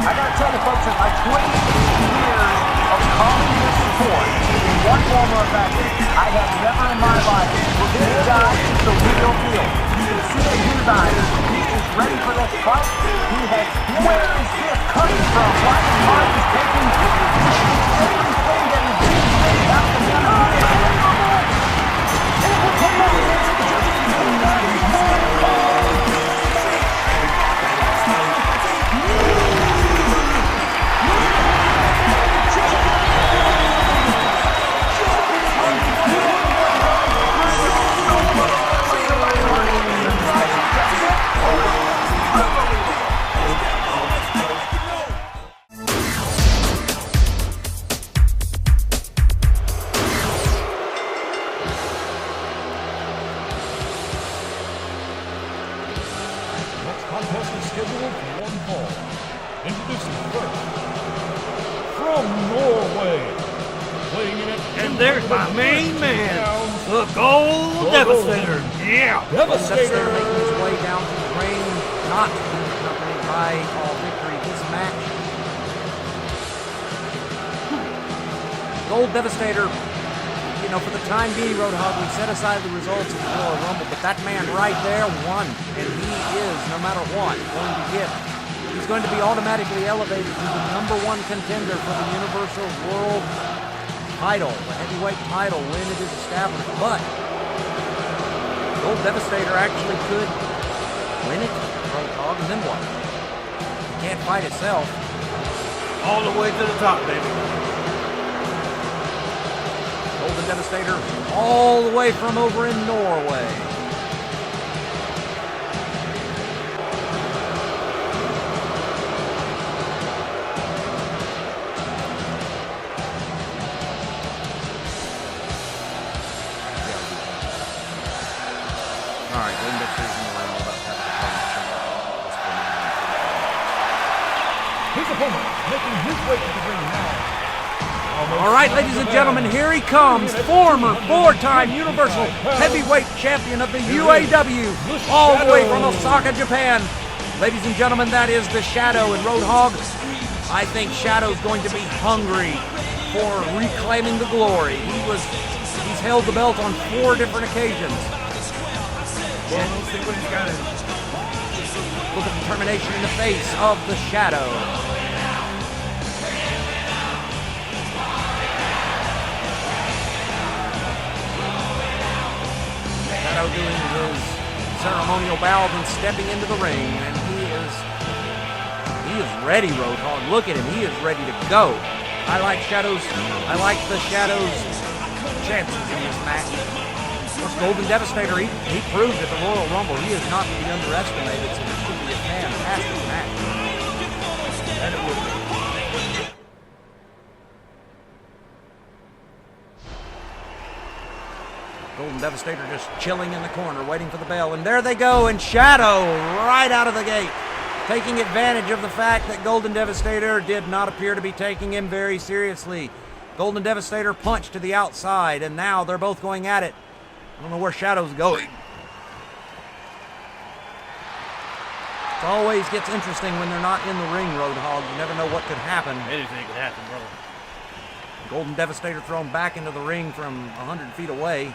I gotta tell you folks, in my 20 years of calling this sport, in one form or another, I have never in my life, well, this guy is the real deal. You can see it here tonight. He is ready for this fight. He has, where is this coming from? Why is Mark taking everything that he did out the Next contest is scheduled for one fall. Introducing first, from Norway, weighing in at And there's my main man, The Gold Devastator. Yeah. Devastator making his way down to the ring, not accompanied by all victory this match. Gold Devastator, you know, for the time being, Roadhog, we set aside the results of the Royal Rumble, but that man right there won, and he is, no matter what, he's going to be automatically elevated to the #1 contender for the Universal World title, the heavyweight title, when it is established. But Gold Devastator actually could win it, Roadhog, and then what? He can't fight itself. All the way to the top, baby. Golden Devastator all the way from over in Norway. Alright, Golden Devastator's in the ring. About to have His opponent making his way to the ring now. All right, ladies and gentlemen, here he comes, former 4-time Universal Heavyweight Champion of the UAW, all the way from Osaka, Japan. Ladies and gentlemen, that is the Shadow. And Roadhog, I think Shadow's going to be hungry for reclaiming the glory. He's held the belt on 4 different occasions. And look at the determination in the face of the Shadow. Shadow doing his ceremonial bow and stepping into the ring, and he is ready, Roadhog. Look at him, he is ready to go. I like the Shadow's chances in this match. Of course, Golden Devastator, he proved at the Royal Rumble he is not to be underestimated, so this should be a fantastic match. And it will be. Golden Devastator just chilling in the corner, waiting for the bell. And there they go, and Shadow right out of the gate, taking advantage of the fact that Golden Devastator did not appear to be taking him very seriously. Golden Devastator punched to the outside, and now they're both going at it. I don't know where Shadow's going. It always gets interesting when they're not in the ring, Roadhog. You never know what could happen. Anything could happen, brother. Golden Devastator thrown back into the ring from 100 feet away.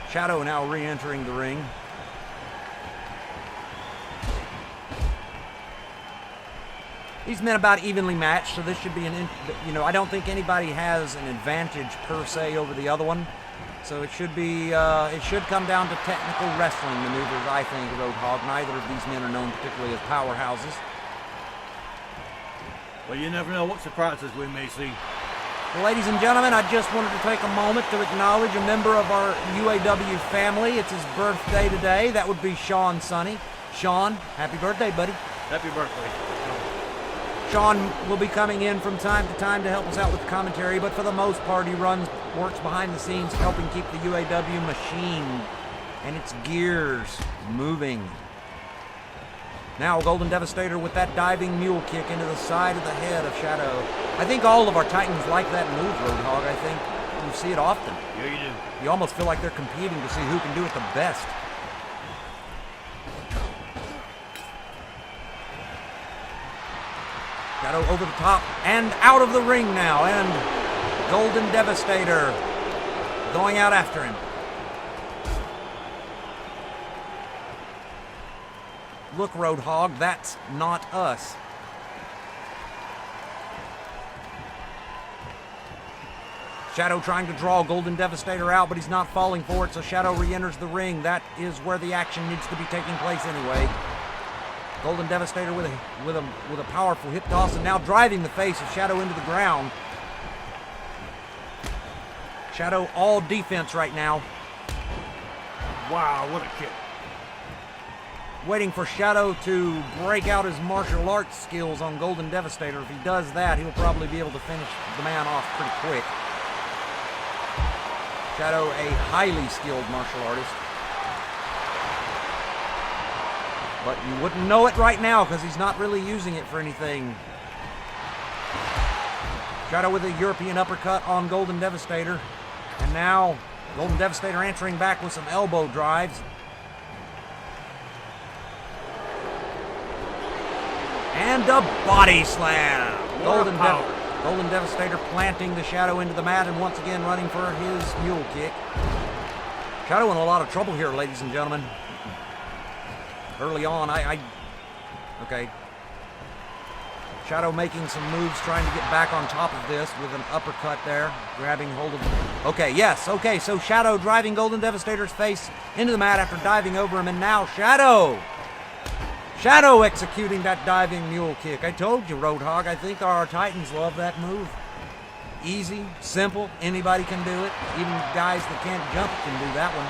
Shadow now re-entering the ring. These men about evenly matched, so this should be I don't think anybody has an advantage per se over the other one. So it should come down to technical wrestling maneuvers, I think, Roadhog. Neither of these men are known particularly as powerhouses. Well, you never know what surprises we may see. Well, ladies and gentlemen, I just wanted to take a moment to acknowledge a member of our UAW family. It's his birthday today. That would be Sean Sonny. Sean, happy birthday, buddy. Happy birthday. Sean will be coming in from time to time to help us out with the commentary, but for the most part, he works behind the scenes, helping keep the UAW machine and its gears moving. Now Golden Devastator with that diving mule kick into the side of the head of Shadow. I think all of our Titans like that move, Roadhog. I think you see it often. Yeah, you do. You almost feel like they're competing to see who can do it the best. Shadow over the top and out of the ring now, and Golden Devastator going out after him. Look, Roadhog, that's not us. Shadow trying to draw Golden Devastator out, but he's not falling for it, so Shadow re-enters the ring. That is where the action needs to be taking place anyway. Golden Devastator with a powerful hip toss, and now driving the face of Shadow into the ground. Shadow all defense right now. Wow, what a kick. Waiting for Shadow to break out his martial arts skills on Golden Devastator. If he does that, he'll probably be able to finish the man off pretty quick. Shadow, a highly skilled martial artist. But you wouldn't know it right now because he's not really using it for anything. Shadow with a European uppercut on Golden Devastator. And now Golden Devastator answering back with some elbow drives. And a body slam. Golden Devastator planting the Shadow into the mat and once again running for his mule kick. Shadow in a lot of trouble here, ladies and gentlemen. Early on, okay. Shadow making some moves, trying to get back on top of this with an uppercut there, grabbing hold of... Okay, yes, okay, so Shadow driving Golden Devastator's face into the mat after diving over him, and now Shadow executing that diving mule kick. I told you, Roadhog, I think our Titans love that move. Easy, simple, anybody can do it. Even guys that can't jump can do that one.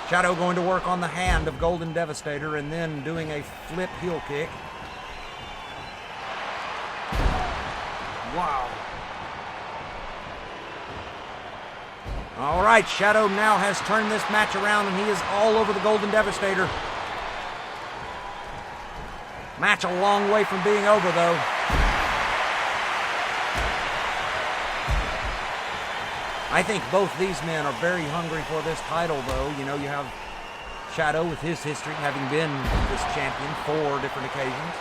Shadow going to work on the hand of Golden Devastator and then doing a flip heel kick. Wow. All right, Shadow now has turned this match around and he is all over the Golden Devastator. Match a long way from being over, though. I think both these men are very hungry for this title, though. You know, you have Shadow with his history, having been this champion 4 different occasions.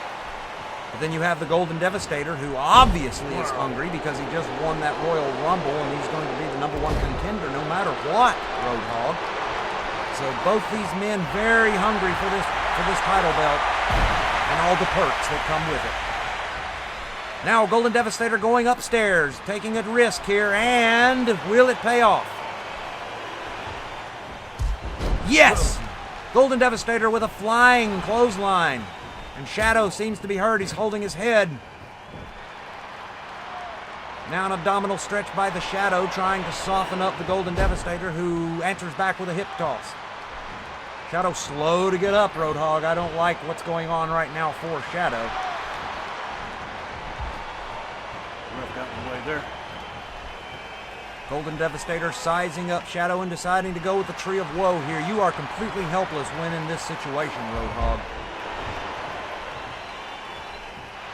But then you have the Golden Devastator, who obviously is hungry because he just won that Royal Rumble, and he's going to be the #1 contender no matter what, Roadhog. So both these men very hungry for this title belt and all the perks that come with it. Now Golden Devastator going upstairs, taking a risk here, and will it pay off? Yes! Golden Devastator with a flying clothesline. And Shadow seems to be hurt. He's holding his head. Now an abdominal stretch by the Shadow, trying to soften up the Golden Devastator, who answers back with a hip toss. Shadow slow to get up, Roadhog. I don't like what's going on right now for Shadow. Ref got in the way there. Golden Devastator sizing up Shadow and deciding to go with the Tree of Woe here. You are completely helpless when in this situation, Roadhog.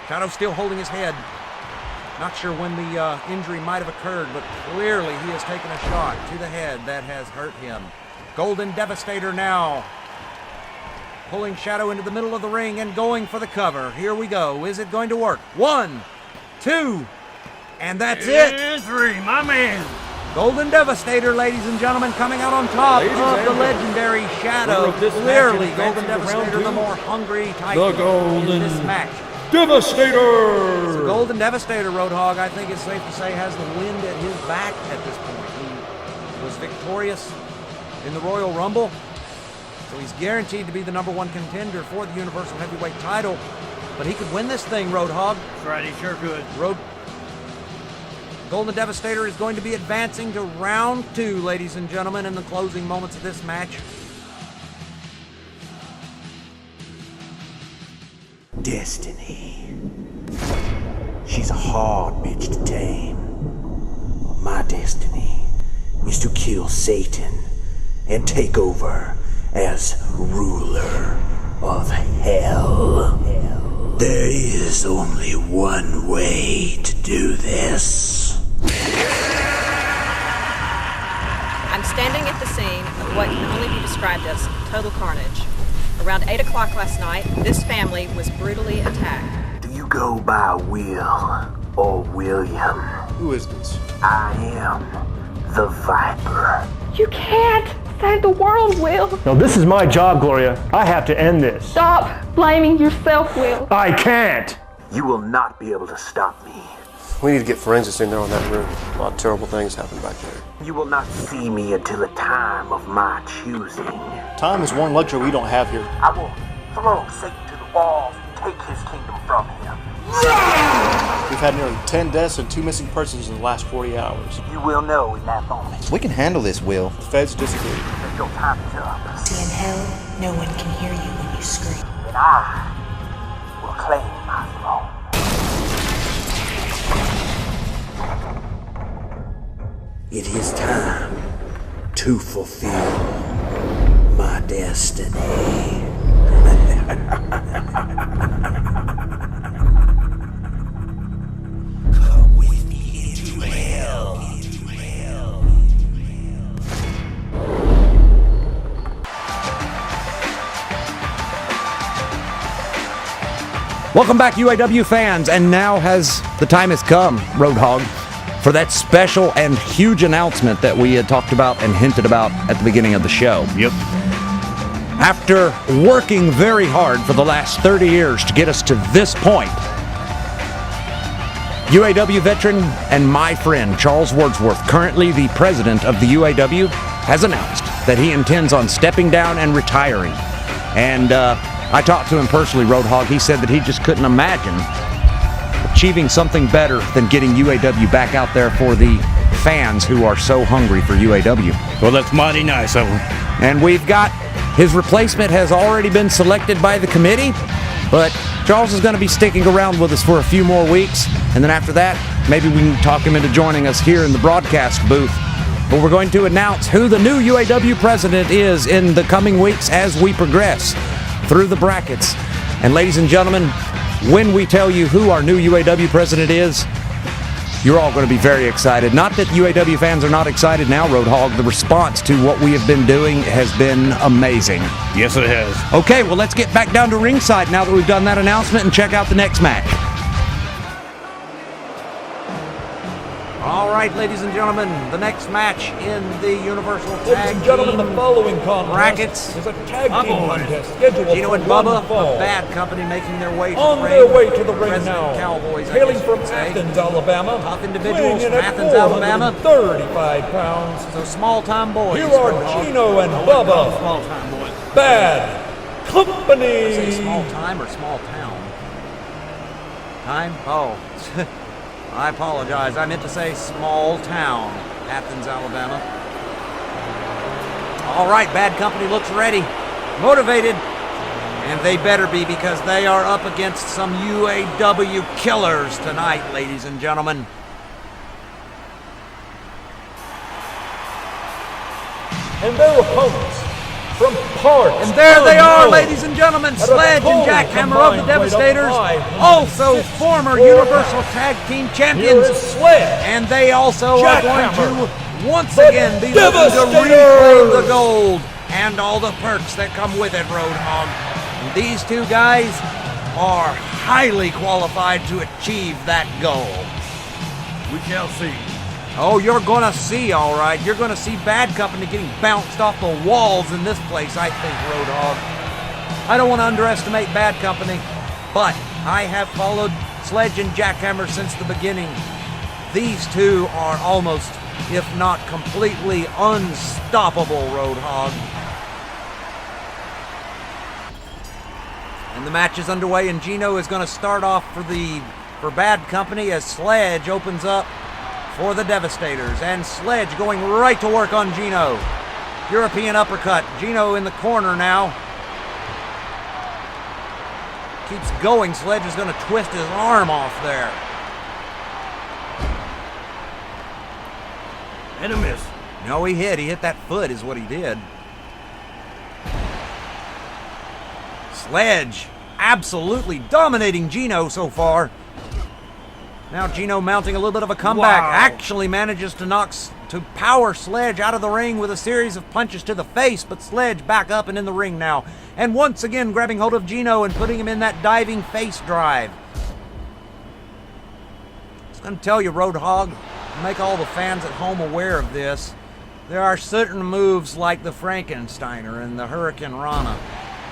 Shadow still holding his head. Not sure when the injury might have occurred, but clearly he has taken a shot to the head that has hurt him. Golden Devastator now pulling Shadow into the middle of the ring and going for the cover. Here we go. Is it going to work? 1, 2, and that's it. 3, my man. Golden Devastator, ladies and gentlemen, coming out on top of the legendary Shadow. Clearly, Golden Devastator, the more hungry Titan in this match. Devastator! So Golden Devastator, Roadhog, I think it's safe to say, has the wind at his back at this point. He was victorious in the Royal Rumble, so he's guaranteed to be the #1 contender for the Universal Heavyweight title. But he could win this thing, Roadhog. That's right, he sure could. Golden Devastator is going to be advancing to round 2, ladies and gentlemen, in the closing moments of this match. Destiny. She's a hard bitch to tame. My destiny is to kill Satan and take over as ruler of hell. There is only one way to do this. I'm standing at the scene of what can only be described as total carnage. Around 8 o'clock last night, this family was brutally attacked. Do you go by Will or William? Who is this? I am the Viper. You can't save the world, Will. No, this is my job, Gloria. I have to end this. Stop blaming yourself, Will. I can't. You will not be able to stop me. We need to get forensics in there on that room. A lot of terrible things happen back there. You will not see me until a time of my choosing. Time is one luxury we don't have here. I will throw Satan to the walls and take his kingdom from him. We've had nearly 10 deaths and 2 missing persons in the last 40 hours. You will know in that moment. We can handle this, Will. The feds disagree. That your time is up. See, in hell, no one can hear you when you scream. And I will claim my throne. It is time to fulfill my destiny. Come with me into hell. Welcome back, UAW fans, and now the time has come, Roadhog, for that special and huge announcement that we had talked about and hinted about at the beginning of the show. Yep. After working very hard for the last 30 years to get us to this point, UAW veteran and my friend Charles Wordsworth, currently the president of the UAW, has announced that he intends on stepping down and retiring. And I talked to him personally, Roadhog. He said that he just couldn't imagine achieving something better than getting UAW back out there for the fans who are so hungry for UAW. Well, that's mighty nice of him. And we've got his replacement has already been selected by the committee, but Charles is going to be sticking around with us for a few more weeks, and then after that, maybe we can talk him into joining us here in the broadcast booth. But we're going to announce who the new UAW president is in the coming weeks as we progress through the brackets. And ladies and gentlemen, when we tell you who our new UAW president is, you're all going to be very excited. Not that UAW fans are not excited now, Roadhog. The response to what we have been doing has been amazing. Yes, it has. Okay, well, let's get back down to ringside now that we've done that announcement and check out the next match. All right, ladies and gentlemen, the next match in the Universal Tag Ladies and gentlemen, the following contest brackets is a tag team contest scheduled Gino for and one Bubba, fall. a Bad Company, making their way to On the ring. their way to the ring President now, Cowboys, I hailing guess from you'd say. Athens, Alabama, Tough individuals weighing from in at Athens, Alabama. 435 pounds. So small-time boys. Here are Roadhog. Gino and Small Bubba, time boys. Bad Company. Say small time or small town? Time? Oh, I apologize. I meant to say small town, Athens, Alabama. All right, Bad Company looks ready, motivated, and they better be because they are up against some UAW killers tonight, ladies and gentlemen. And their opponents from parts. And there they are, unknown. ladies and gentlemen, At a Sledge and total Jackhammer of the combined weight of Devastators, 564 also former Universal Tag Team Here champions. is Sledge. And they also are going Jackhammer, to once the again be looking to Devastators. reclaim the gold and all the perks that come with it, Roadhog. And these two guys are highly qualified to achieve that goal. We shall see. Oh, you're going to see, all right. You're going to see Bad Company getting bounced off the walls in this place, I think, Roadhog. I don't want to underestimate Bad Company, but I have followed Sledge and Jackhammer since the beginning. These two are almost, if not completely, unstoppable, Roadhog. And the match is underway, and Gino is going to start off for Bad Company as Sledge opens up for the Devastators, and Sledge going right to work on Gino. European uppercut. Gino in the corner now. Keeps going. Sledge is going to twist his arm off there. And a miss. No, he hit. He hit that foot is what he did. Sledge absolutely dominating Gino so far. Now Gino mounting a little bit of a comeback. Wow. Actually manages to power Sledge out of the ring with a series of punches to the face, but Sledge back up and in the ring now. And once again grabbing hold of Gino and putting him in that diving face drive. I was going to tell you, Roadhog, to make all the fans at home aware of this, there are certain moves like the Frankensteiner and the Hurricane Rana.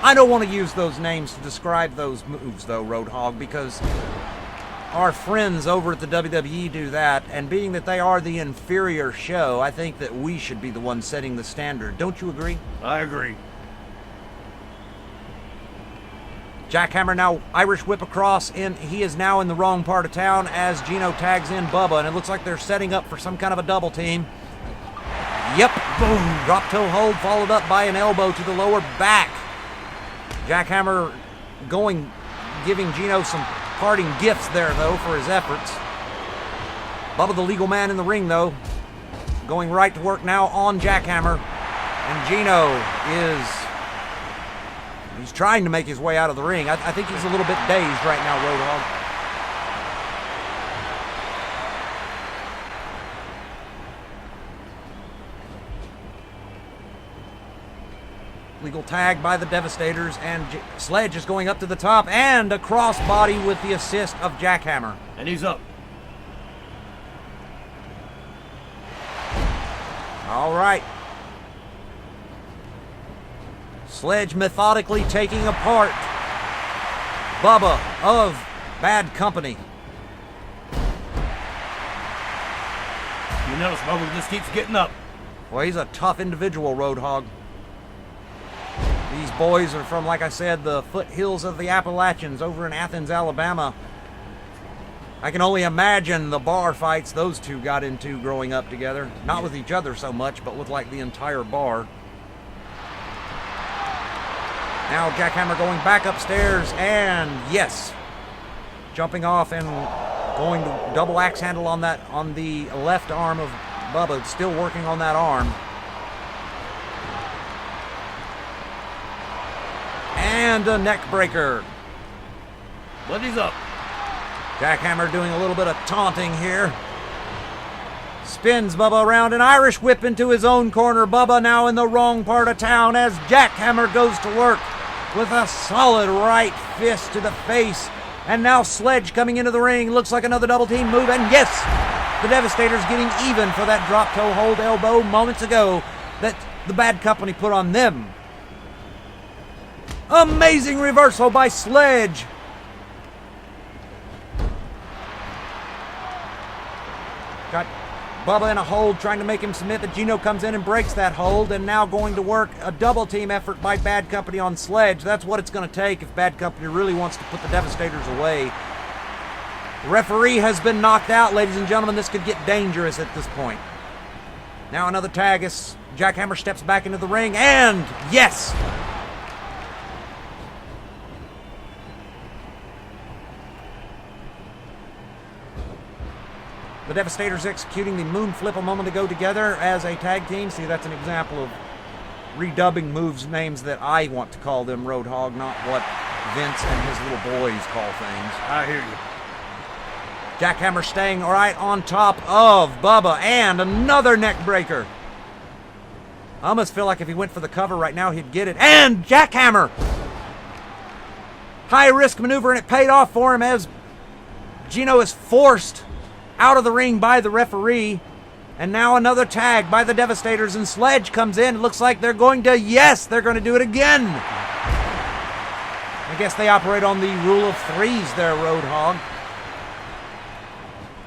I don't want to use those names to describe those moves, though, Roadhog, because our friends over at the WWE do that, and being that they are the inferior show, I think that we should be the ones setting the standard. Don't you agree? I agree. Jackhammer now Irish whip across, and he is now in the wrong part of town as Gino tags in Bubba, and it looks like they're setting up for some kind of a double team. Yep, boom, drop toe hold followed up by an elbow to the lower back. Jackhammer giving Gino some parting gifts there, though, for his efforts. Bubba, the legal man in the ring, though, going right to work now on Jackhammer. And Gino he's trying to make his way out of the ring. I think he's a little bit dazed right now, Roadhog. Legal tag by the Devastators, and Sledge is going up to the top, and a crossbody with the assist of Jackhammer. And he's up. All right. Sledge methodically taking apart Bubba of Bad Company. You notice Bubba just keeps getting up. Well, he's a tough individual, Roadhog. These boys are from, like I said, the foothills of the Appalachians over in Athens, Alabama. I can only imagine the bar fights those two got into growing up together. Not with each other so much, but with like the entire bar. Now Jackhammer going back upstairs, and yes, jumping off and going to double axe handle on the left arm of Bubba. Still working on that arm. And a neck breaker. But he's up. Jackhammer doing a little bit of taunting here. Spins Bubba around, an Irish whip into his own corner. Bubba now in the wrong part of town as Jackhammer goes to work with a solid right fist to the face. And now Sledge coming into the ring. Looks like another double team move. And yes, the Devastators getting even for that drop toe hold elbow moments ago that the Bad Company put on them. Amazing reversal by Sledge. Got Bubba in a hold, trying to make him submit, but Gino comes in and breaks that hold, and now going to work a double team effort by Bad Company on Sledge. That's what it's going to take if Bad Company really wants to put the Devastators away. The referee has been knocked out, ladies and gentlemen. This could get dangerous at this point. Now another tag as Jackhammer steps back into the ring, and yes! The Devastators executing the moon flip a moment ago together as a tag team. See, that's an example of redubbing moves, names that I want to call them, Roadhog, not what Vince and his little boys call things. I hear you. Jackhammer staying right on top of Bubba, and another neck breaker. I almost feel like if he went for the cover right now, he'd get it. And Jackhammer! High risk maneuver, and it paid off for him as Gino is forced out of the ring by the referee. And now another tag by the Devastators, and Sledge comes in. It looks like they're going to, yes, they're going to do it again. I guess they operate on the rule of threes there, Roadhog.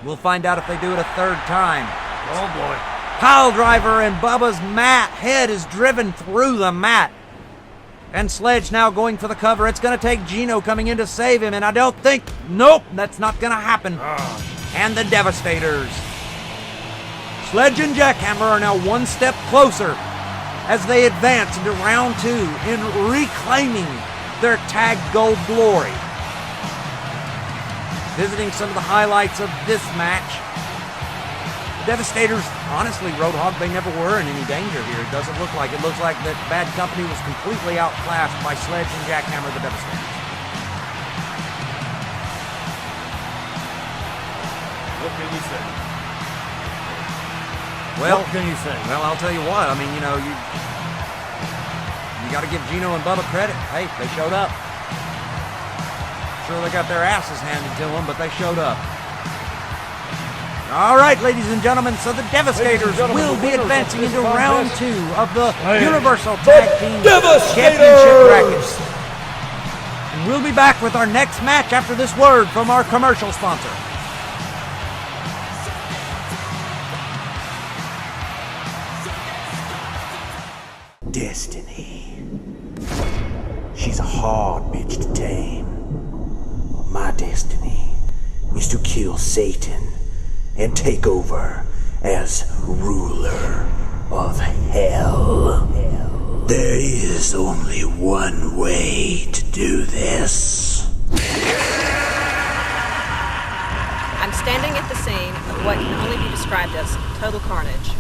We'll find out if they do it a third time. Oh boy. Pile driver, and Bubba's head is driven through the mat. And Sledge now going for the cover. It's going to take Gino coming in to save him, and I don't think, nope, that's not going to happen. And the Devastators. Sledge and Jackhammer are now one step closer as they advance into round 2 in reclaiming their tag gold glory. Visiting some of the highlights of this match. The Devastators, honestly, Roadhog, they never were in any danger here. It doesn't look like. It looks like that Bad Company was completely outclassed by Sledge and Jackhammer, the Devastators. What can you say? Well, what can you say? Well, I'll tell you what. I mean, you know, you got to give Gino and Bubba credit. Hey, they showed up. Sure, they got their asses handed to them, but they showed up. All right, ladies and gentlemen, so the Devastators will be advancing into round 2 of the Universal Tag Team Championship brackets. And we'll be back with our next match after this word from our commercial sponsor. Destiny. She's a hard bitch to tame. My destiny is to kill Satan and take over as ruler of hell. There is only one way to do this. I'm standing at the scene of what can only be described as total carnage.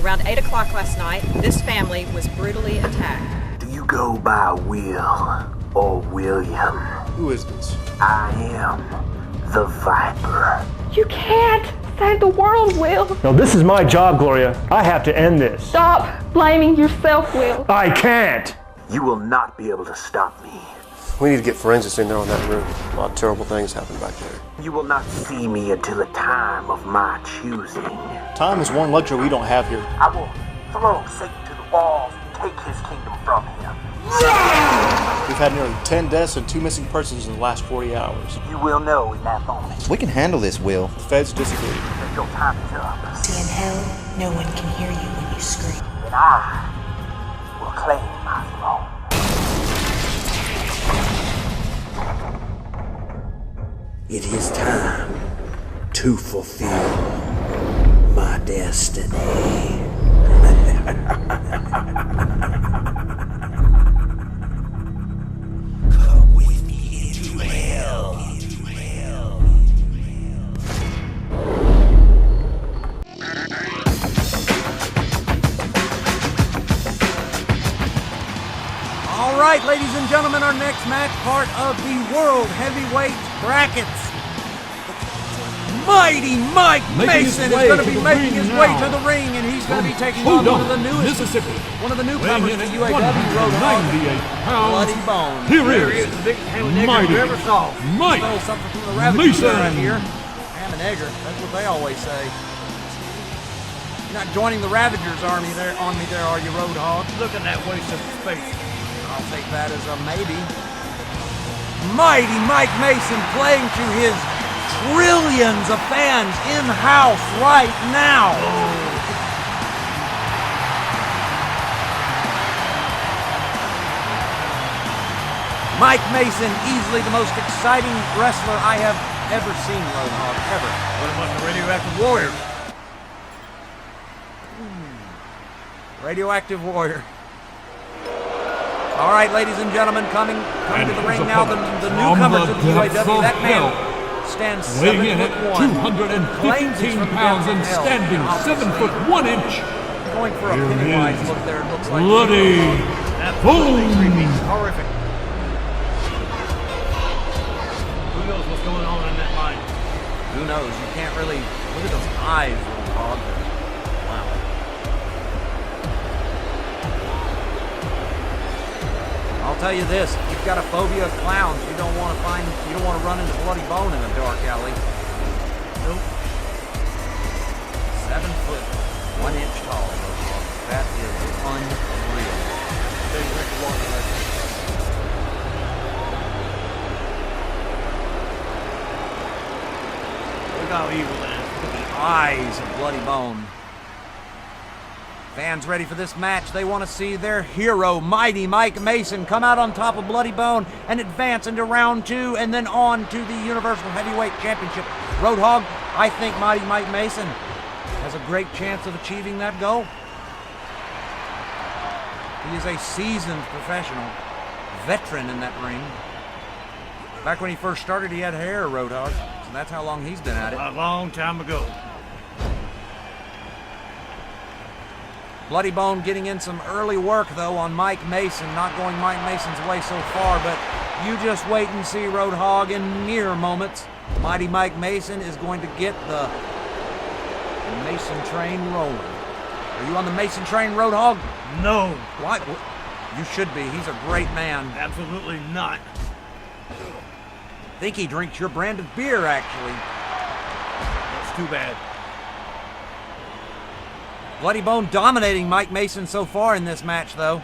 Around 8 o'clock last night, this family was brutally attacked. Do you go by Will or William? Who is this? I am the Viper. You can't save the world, Will. No, this is my job, Gloria. I have to end this. Stop blaming yourself, Will. I can't. You will not be able to stop me. We need to get forensics in there on that room. A lot of terrible things happen back there. You will not see me until a time of my choosing. Time is one luxury we don't have here. I will throw Satan to the walls and take his kingdom from him. We've had nearly 10 deaths and 2 missing persons in the last 40 hours. You will know in that moment. We can handle this, Will. The feds disagree. That your time is up. See, in hell, no one can hear you when you scream. And I will claim my throne. It is time to fulfill my destiny. Come with me into hell. All right, ladies and gentlemen, our next match, part of the World Heavyweight Brackets. Mighty Mike Mason is going to be making his way to the ring, and he's going to be taking on one of the newest, one of the newcomers to UAW Bloody Bone. Here is the biggest ham and egger you ever saw. Mike something from the Ravagers right here. Ham and egger, that's what they always say. You're not joining the Ravagers army there on me there, are you, Roadhog? Look at that waste of space. I'll take that as a maybe. Mighty Mike Mason playing to his trillions of fans in-house right now. Mike Mason, easily the most exciting wrestler I have ever seen, Roadhog, ever. What about the Radioactive Warrior? Radioactive Warrior. All right, ladies and gentlemen, coming to the ring now, the newcomer to the UAW. That man stands 7 weighing in foot at 1. 215 pounds and standing 7 foot 1 inch. Going for a Pennywise look there, it looks like. Bloody Absolutely boom. creepy. Horrific. Who knows what's going on in that mind? Who knows? You can't really look at those eyes, Roadhog. Wow. I'll tell you this, if you've got a phobia of clowns, you don't want to run into Bloody Bone in a dark alley. Nope. 7 foot, 1 inch tall. That is unreal. Look how evil that is. Look at the eyes of Bloody Bone. Fans ready for this match. They want to see their hero, Mighty Mike Mason, come out on top of Bloody Bone and advance into round 2 and then on to the Universal Heavyweight Championship. Roadhog, I think Mighty Mike Mason has a great chance of achieving that goal. He is a seasoned professional, veteran in that ring. Back when he first started, he had hair, Roadhog, so that's how long he's been at it. A long time ago. Bloody Bone getting in some early work, though, on Mike Mason, not going Mike Mason's way so far, but you just wait and see, Roadhog, in mere moments. Mighty Mike Mason is going to get the Mason train rolling. Are you on the Mason train, Roadhog? No. What? You should be. He's a great man. Absolutely not. I think he drinks your brand of beer, actually. That's too bad. Bloody Bone dominating Mike Mason so far in this match, though.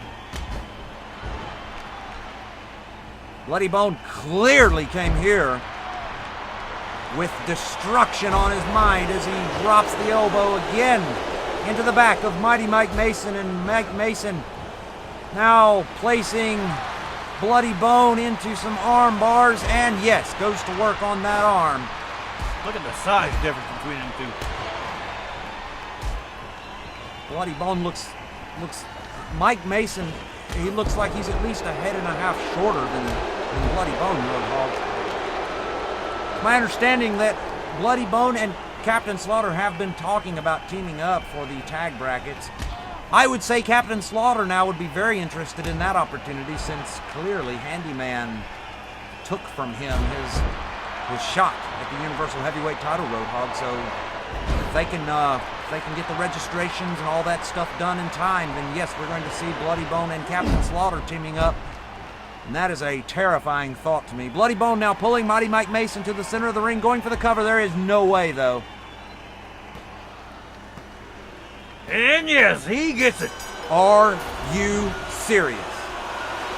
Bloody Bone clearly came here with destruction on his mind as he drops the elbow again into the back of Mighty Mike Mason, and Mike Mason now placing Bloody Bone into some arm bars, and yes, goes to work on that arm. Look at the size difference between them two. Bloody Bone looks Mike Mason, he looks like he's at least a head and a half shorter than Bloody Bone, Roadhog. My understanding that Bloody Bone and Captain Slaughter have been talking about teaming up for the tag brackets. I would say Captain Slaughter now would be very interested in that opportunity, since clearly Handyman took from him his shot at the Universal Heavyweight title, Roadhog. So they can get the registrations and all that stuff done in time, then yes, we're going to see Bloody Bone and Captain Slaughter teaming up. And that is a terrifying thought to me. Bloody Bone now pulling Mighty Mike Mason to the center of the ring, going for the cover. There is no way, though. And yes, he gets it. Are you serious?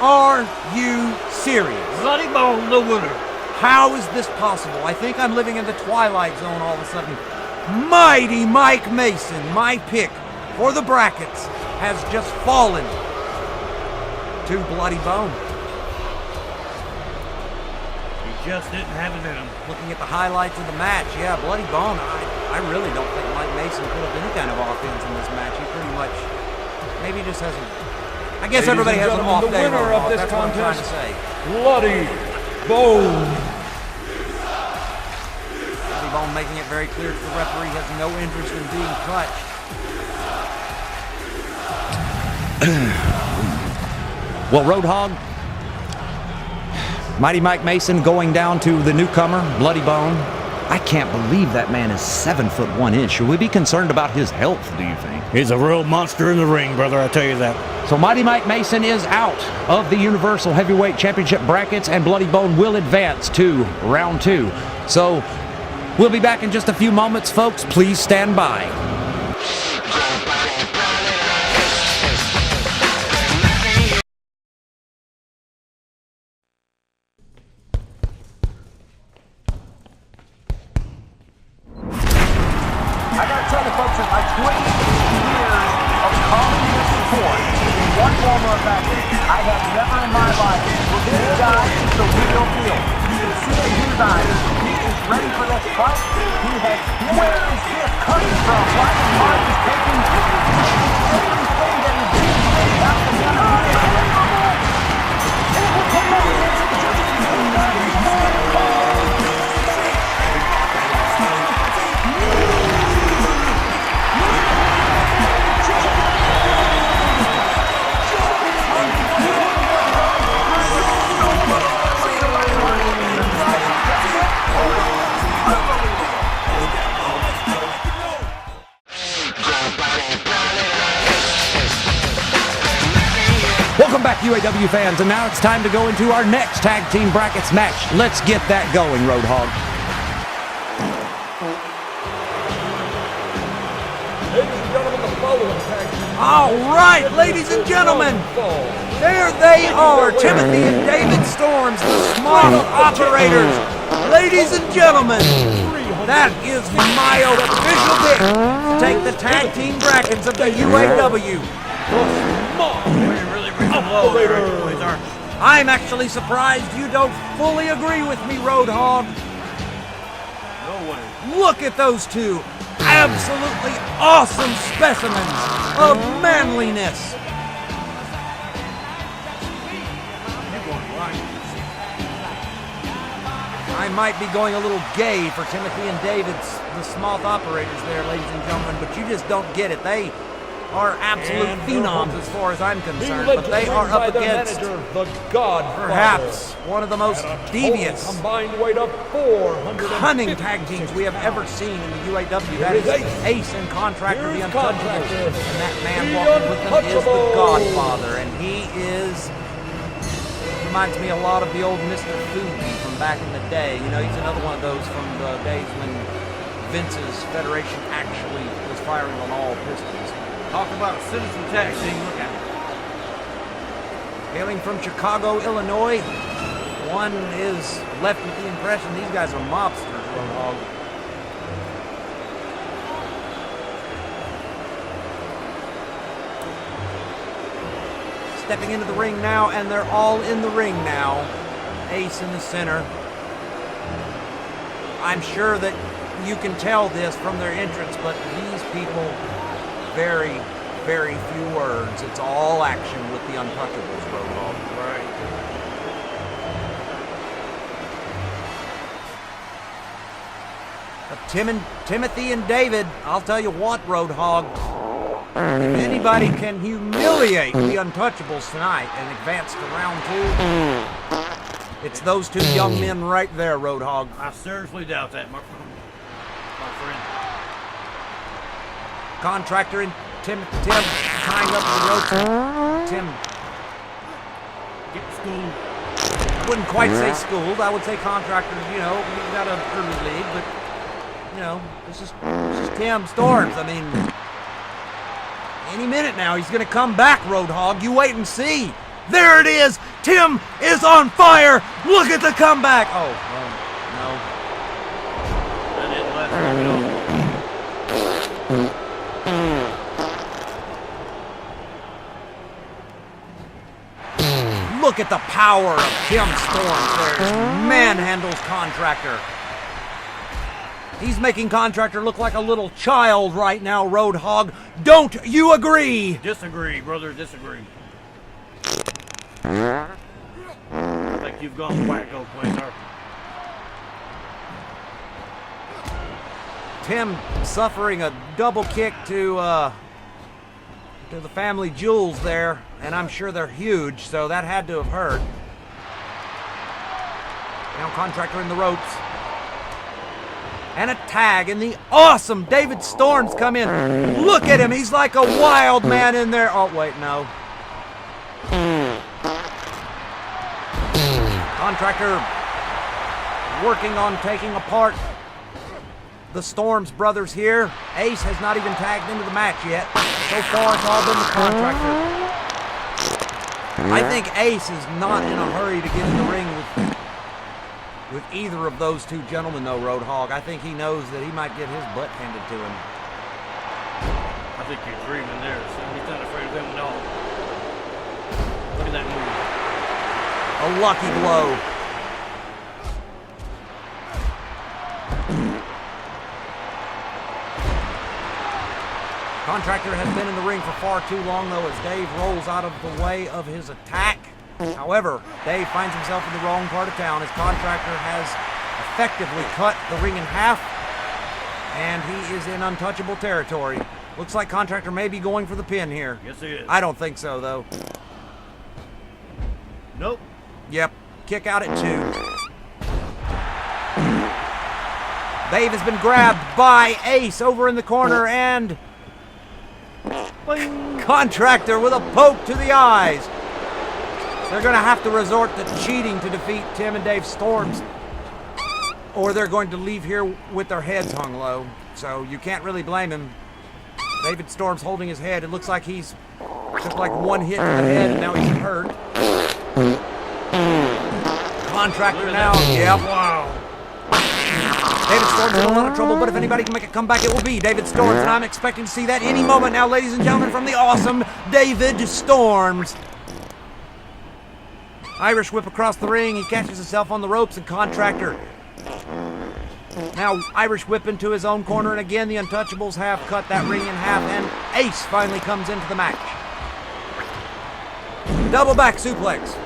Are you serious? Bloody Bone, the winner. How is this possible? I think I'm living in the Twilight Zone all of a sudden. Mighty Mike Mason, my pick for the brackets, has just fallen to Bloody Bone. Just didn't have it in him. Looking at the highlights of the match, yeah, Bloody Bone, I really don't think Mike Mason put up any kind of offense in this match. He pretty much, maybe just hasn't, I guess everybody has an off day. The winner of this That's contest, what I'm trying to say. Bloody Bone. Bloody Bone making it very clear to the referee has no interest in being clutched. Well, Roadhog, Mighty Mike Mason going down to the newcomer, Bloody Bone. I can't believe that man is 7'1". Should we be concerned about his health, do you think? He's a real monster in the ring, brother, I tell you that. So Mighty Mike Mason is out of the Universal Heavyweight Championship brackets, and Bloody Bone will advance to round 2. So we'll be back in just a few moments, folks. Please stand by. Welcome back, UAW fans, and now it's time to go into our next tag team brackets match. Let's get that going, Roadhog. All right, ladies and gentlemen, there they are, Timothy and David Storms, the small operators. Ladies and gentlemen, that is my official pick to take the tag team brackets of the UAW. I'm actually surprised you don't fully agree with me, Roadhog. No way. Look at those two absolutely awesome specimens of manliness. I might be going a little gay for Timothy and David's, the Smoth operators there, ladies and gentlemen, but you just don't get it. They are absolute phenoms as far as I'm concerned, but they are up against perhaps one of the most devious, cunning tag teams we have ever seen in the UAW. That is Ace and Contractor, the Untouchables, and that man walking with them is the Godfather, and he reminds me a lot of the old Mr. Fuji from back in the day. You know, he's another one of those from the days when Vince's Federation actually was firing on all pistons. Talk about a citizen tag team, look at it. Hailing from Chicago, Illinois, one is left with the impression these guys are mobsters, Roadhog. Stepping into the ring now, and they're all in the ring now. Ace in the center. I'm sure that you can tell this from their entrance, but these people, very, very few words. It's all action with the Untouchables, Roadhog. Right. But Timothy and David, I'll tell you what, Roadhog, if anybody can humiliate the Untouchables tonight and advance to round 2, it's those two young men right there, Roadhog. I seriously doubt that, my friend. Contractor and Tim tying up the ropes. Tim. Get schooled. I wouldn't quite say schooled. I would say Contractor, you know, he's got an early lead, but, you know, this is Tim Storms. I mean, any minute now, he's going to come back, Roadhog. You wait and see. There it is. Tim is on fire. Look at the comeback. Oh, no. That didn't last long at all. Look at the power of Tim Storms there. Manhandles Contractor. He's making Contractor look like a little child right now, Roadhog. Don't you agree? Disagree, brother, disagree. I think you've gone wacko, Quasar. Tim suffering a double kick to the family jewels there, and I'm sure they're huge, so that had to have hurt. Now Contractor in the ropes. And a tag, and the awesome David Storms come in. Look at him, he's like a wild man in there. Oh, wait, no. Contractor working on taking apart the Storms brothers here. Ace has not even tagged into the match yet. So far, it's all been the Contractor. I think Ace is not in a hurry to get in the ring with either of those two gentlemen, though, Roadhog. I think he knows that he might get his butt handed to him. I think you're dreaming there, son. He's not afraid of them at all. Look at that move. A lucky blow. Contractor has been in the ring for far too long, though, as Dave rolls out of the way of his attack. However, Dave finds himself in the wrong part of town as Contractor has effectively cut the ring in half, and he is in untouchable territory. Looks like Contractor may be going for the pin here. Yes, he is. I don't think so, though. Nope. Yep, kick out at 2. Dave has been grabbed by Ace over in the corner, and Contractor with a poke to the eyes. They're going to have to resort to cheating to defeat Tim and Dave Storms, or they're going to leave here with their heads hung low. So you can't really blame him. David Storms holding his head. It looks like he's took like one hit to the head, and now he's hurt. Contractor now. Yep. Wow. David Storms in a lot of trouble, but if anybody can make a comeback, it will be David Storms, and I'm expecting to see that any moment now, ladies and gentlemen, from the awesome David Storms. Irish whip across the ring. He catches himself on the ropes, and Contractor now Irish whip into his own corner, and again the Untouchables have cut that ring in half, and Ace finally comes into the match. Double back suplex.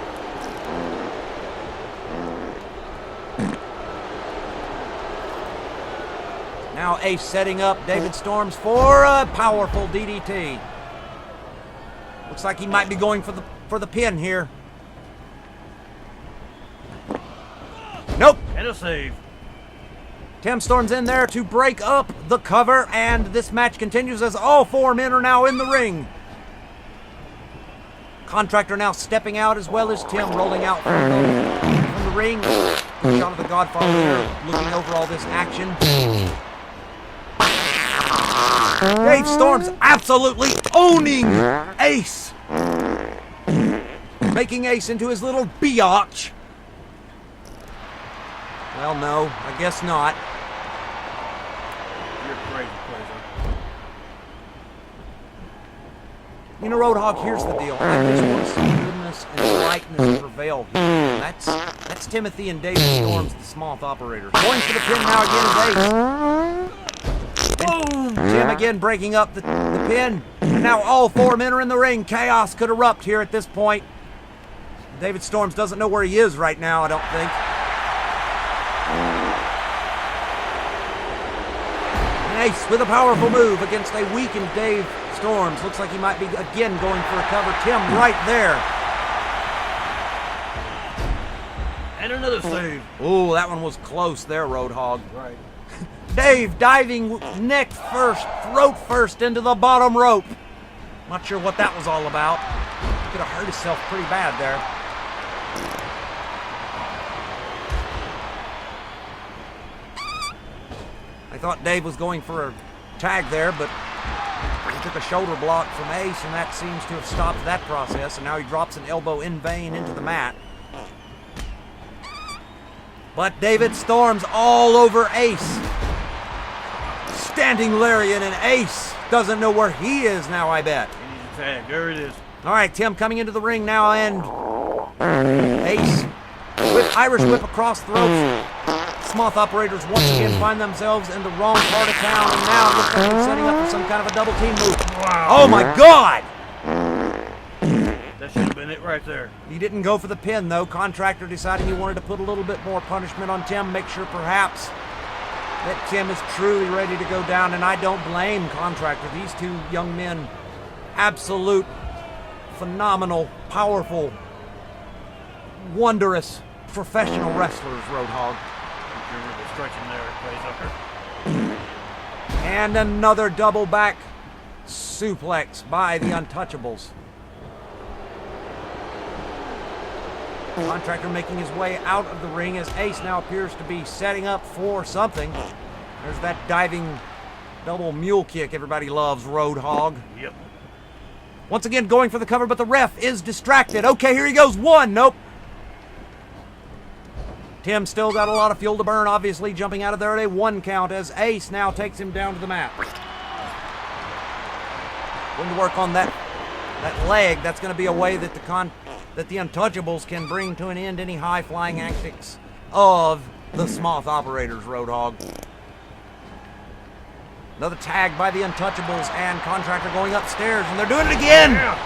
Now Ace setting up David Storms for a powerful DDT. Looks like he might be going for the pin here. Nope. And a save. Tim Storms in there to break up the cover, and this match continues as all 4 men are now in the ring. Contractor now stepping out, as well as Tim rolling out from the ring. Shot of the Godfather there, looking over all this action. Dave Storms absolutely owning Ace. Making Ace into his little biatch. Well, no, I guess not. You're crazy, Quasar. You know, Roadhog, here's the deal. I just want to see goodness and lightness prevail here. That's Timothy and David Storms, the Smoth operators. Going for the pin now again is Ace. And Tim again breaking up the pin. And now all 4 men are in the ring. Chaos could erupt here at this point. David Storms doesn't know where he is right now, I don't think. Ace with a powerful move against a weakened Dave Storms. Looks like he might be again going for a cover. Tim right there. And another save. Ooh, that one was close there, Roadhog. Right. Dave diving neck first, throat first into the bottom rope. Not sure what that was all about. Could have hurt himself pretty bad there. I thought Dave was going for a tag there, but he took a shoulder block from Ace, and that seems to have stopped that process, and now he drops an elbow in vain into the mat. But David Storm's all over Ace. Standing lariat, and Ace doesn't know where he is now, I bet. Tag, there it is. All right, Tim coming into the ring now, and Ace with Irish whip across the ropes. Smoth operators once again find themselves in the wrong part of town, and now it looks like they're setting up for some kind of a double team move. Wow. Oh my God! That should have been it right there. He didn't go for the pin though. Contractor deciding he wanted to put a little bit more punishment on Tim, make sure perhaps that Tim is truly ready to go down, and I don't blame Contractor. These two young men, absolute, phenomenal, powerful, wondrous, professional wrestlers, Roadhog. The stretching there, And another double back suplex by the Untouchables. Contractor making his way out of the ring as Ace now appears to be setting up for something. There's that diving double mule kick everybody loves, Roadhog. Yep. Once again going for the cover, but the ref is distracted. Okay, here he goes. One. Nope. Tim still got a lot of fuel to burn, obviously, jumping out of there at a 1 count as Ace now takes him down to the mat. Going to work on that leg. That's going to be a way that the Untouchables can bring to an end any high-flying antics of the Smoth operators, Roadhog. Another tag by the Untouchables, and Contractor going upstairs, and they're doing it again! Yeah.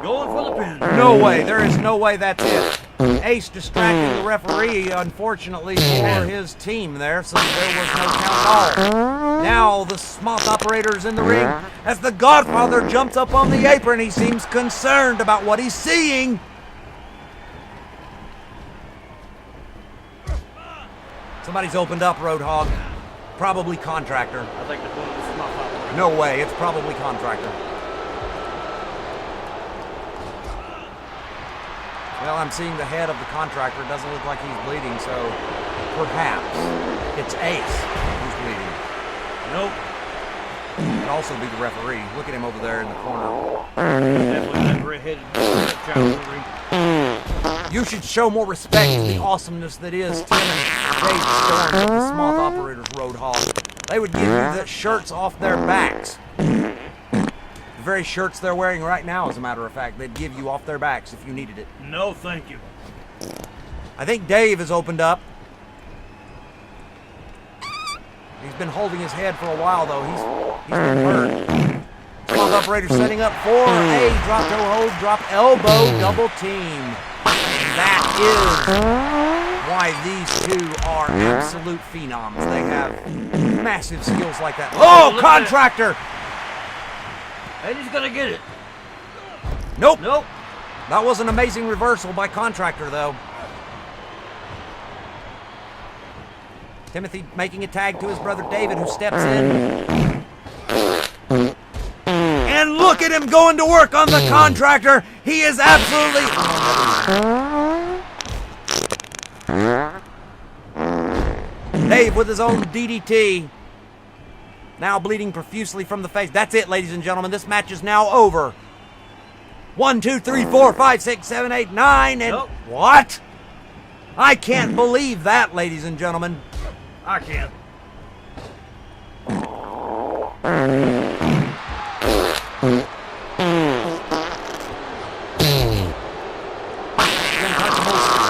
Going for the pin. No way. There is no way that's it. Ace distracting the referee, unfortunately, for his team there, so there was no count at all. Now the Smoth operator's in the ring as the Godfather jumps up on the apron. He seems concerned about what he's seeing. Somebody's opened up, Roadhog. Probably Contractor. I think that's one of the Smoth operators. No way. It's probably Contractor. Well, I'm seeing the head of the Contractor. It doesn't look like he's bleeding, so perhaps it's Ace who's bleeding. Nope. Could also be the referee. Look at him over there in the corner. Definitely that red-headed challenge. You should show more respect to the awesomeness that is Tim and Dave Storm of the Smoth Operators Roadhog. They would give you the shirts off their backs. The very shirts they're wearing right now, as a matter of fact, they'd give you off their backs if you needed it. No, thank you. I think Dave has opened up. He's been holding his head for a while, though. He's been hurt. Smoth operator setting up for a drop toe hold, drop elbow, double team. And that is why these two are absolute phenoms. They have massive skills like that. Oh, Contractor! And he's gonna get it. Nope. Nope. That was an amazing reversal by Contractor, though. Timothy making a tag to his brother David, who steps in. And look at him going to work on the Contractor. He is absolutely... Dave with his own DDT. Now bleeding profusely from the face. That's it, ladies and gentlemen. This match is now over. 1, 2, 3, 4, 5, 6, 7, 8, 9, and... Nope. What? I can't believe that, ladies and gentlemen. I can't.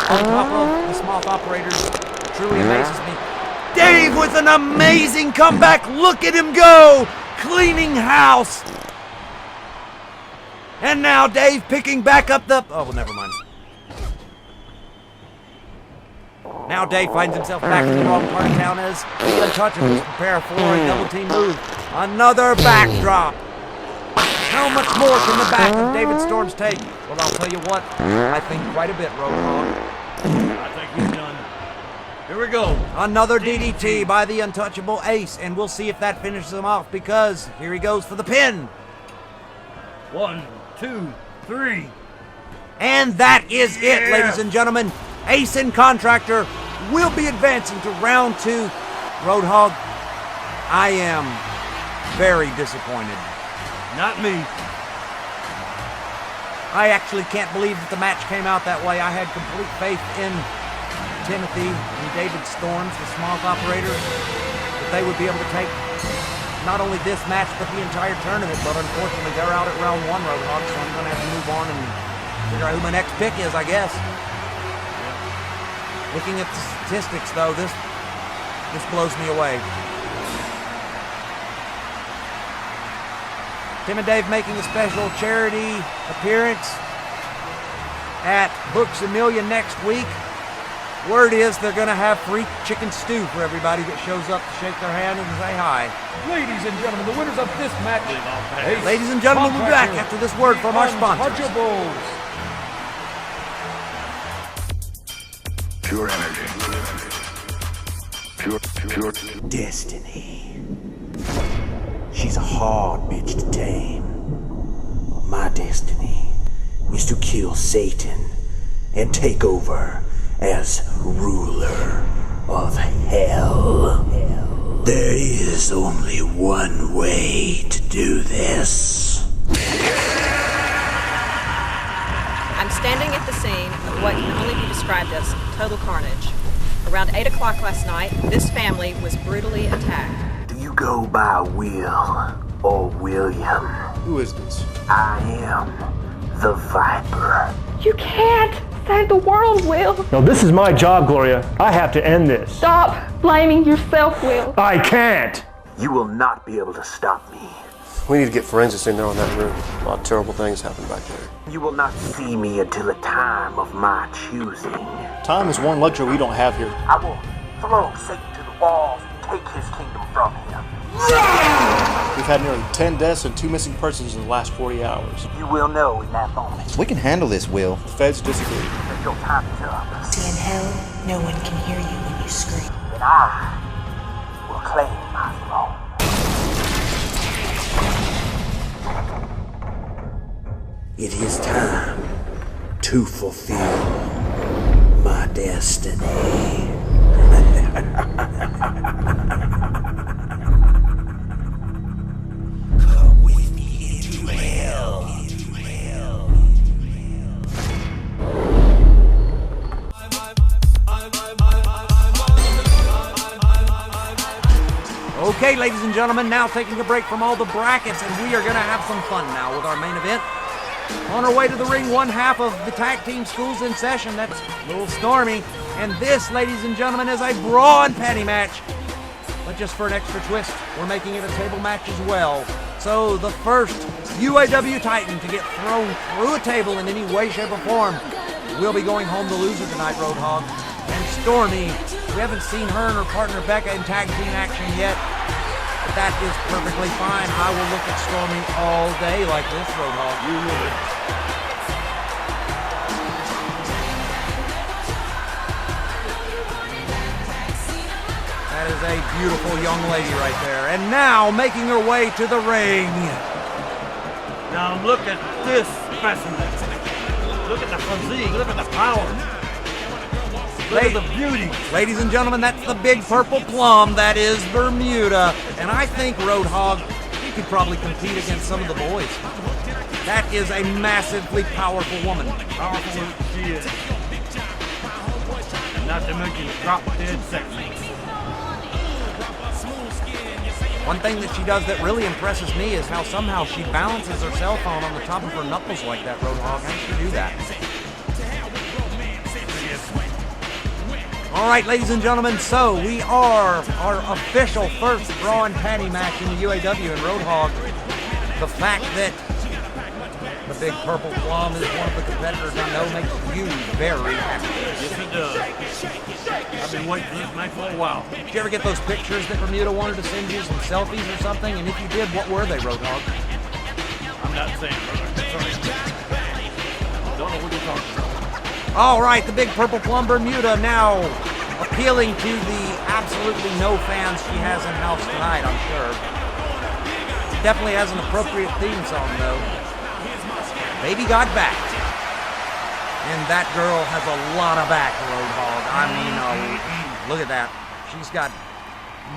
On top of the Smoth operators truly amazes me. Dave with an amazing comeback. Look at him go. Cleaning house. And now Dave picking back up the... Oh, well, never mind. Now Dave finds himself back in the wrong part of town as the Untouchables prepare for a double team move. Another backdrop. How much more can the back of David Storm's take? Well, I'll tell you what. I think quite a bit, Roadhog. I think he's done. Here we go. Another DDT by the untouchable Ace, and we'll see if that finishes him off because here he goes for the pin. 1, 2, 3. And that is it, ladies and gentlemen. Ace and Contractor will be advancing to round 2. Roadhog, I am very disappointed. Not me. I actually can't believe that the match came out that way. I had complete faith in Timothy and David Storms, the Smog operators, that they would be able to take not only this match but the entire tournament. But unfortunately, they're out at round 1, Roadhog, so I'm going to have to move on and figure out who my next pick is, I guess. Looking at the statistics, though, this blows me away. Tim and Dave making a special charity appearance at Books A Million next week. Word is they're going to have free chicken stew for everybody that shows up to shake their hand and say hi. Ladies and gentlemen, the winners of this match. Ladies and gentlemen, we'll be back after this word from our sponsors. Pure energy. Pure. Destiny. She's a hard bitch to tame. My destiny is to kill Satan and take over as ruler of hell. There is only one way to do this. I'm standing at the scene of what can only be described as total carnage. Around 8 o'clock last night, this family was brutally attacked. Do you go by Will or William? Who is this? I am the Viper. You can't save the world, Will. No, this is my job, Gloria. I have to end this. Stop blaming yourself, Will. I can't. You will not be able to stop me. We need to get forensics in there on that room. A lot of terrible things happen back there. You will not see me until a time of my choosing. Time is one luxury we don't have here. I will throw Satan to the walls and take his kingdom from him. We've had nearly 10 deaths and 2 missing persons in the last 40 hours. You will know in that moment. We can handle this, Will. The feds disagree. That your time is up. See, in hell, no one can hear you when you scream. And I will claim my throne. It is time to fulfill my destiny. Come with me into hell. Okay, ladies and gentlemen, now taking a break from all the brackets, and we are going to have some fun now with our main event. On our way to the ring, one half of the tag team schools in session. That's Little Stormy. And this, ladies and gentlemen, is a bra and panty match. But just for an extra twist, we're making it a table match as well. So the first UAW Titan to get thrown through a table in any way, shape, or form will be going home the loser tonight, Roadhog. And Stormy, we haven't seen her and her partner Becca in tag team action yet. But that is perfectly fine. I will look at Stormy all day like this, Roadhog. You will. That is a beautiful young lady right there. And now making her way to the ring. Now look at this specimen. Look at the physique. Look at the power. Look at the beauty. Ladies and gentlemen, that's the big purple plum. That is Bermuda. And I think, Roadhog, you could probably compete against some of the boys. That is a massively powerful woman. Powerful she is. Not to mention drop dead sexy. One thing that she does that really impresses me is how somehow she balances her cell phone on the top of her knuckles like that, Roadhog. How does she do that? All right, ladies and gentlemen, so we are our official first bra and panty match in the UAW and Roadhog. The fact that the big purple plum is one of the competitors I know makes you very happy. Yes, it does. I've been waiting for this match for a while. Did you ever get those pictures that Bermuda wanted to send you, some selfies or something? And if you did, what were they, Roadhog? I'm not saying, brother. Sorry. Don't know what you're talking about. All right, the big purple plum Bermuda now appealing to the absolutely no fans she has in house tonight, I'm sure. Definitely has an appropriate theme song, though. Baby got back. And that girl has a lot of back, Roadhog. I mean, look at that. She's got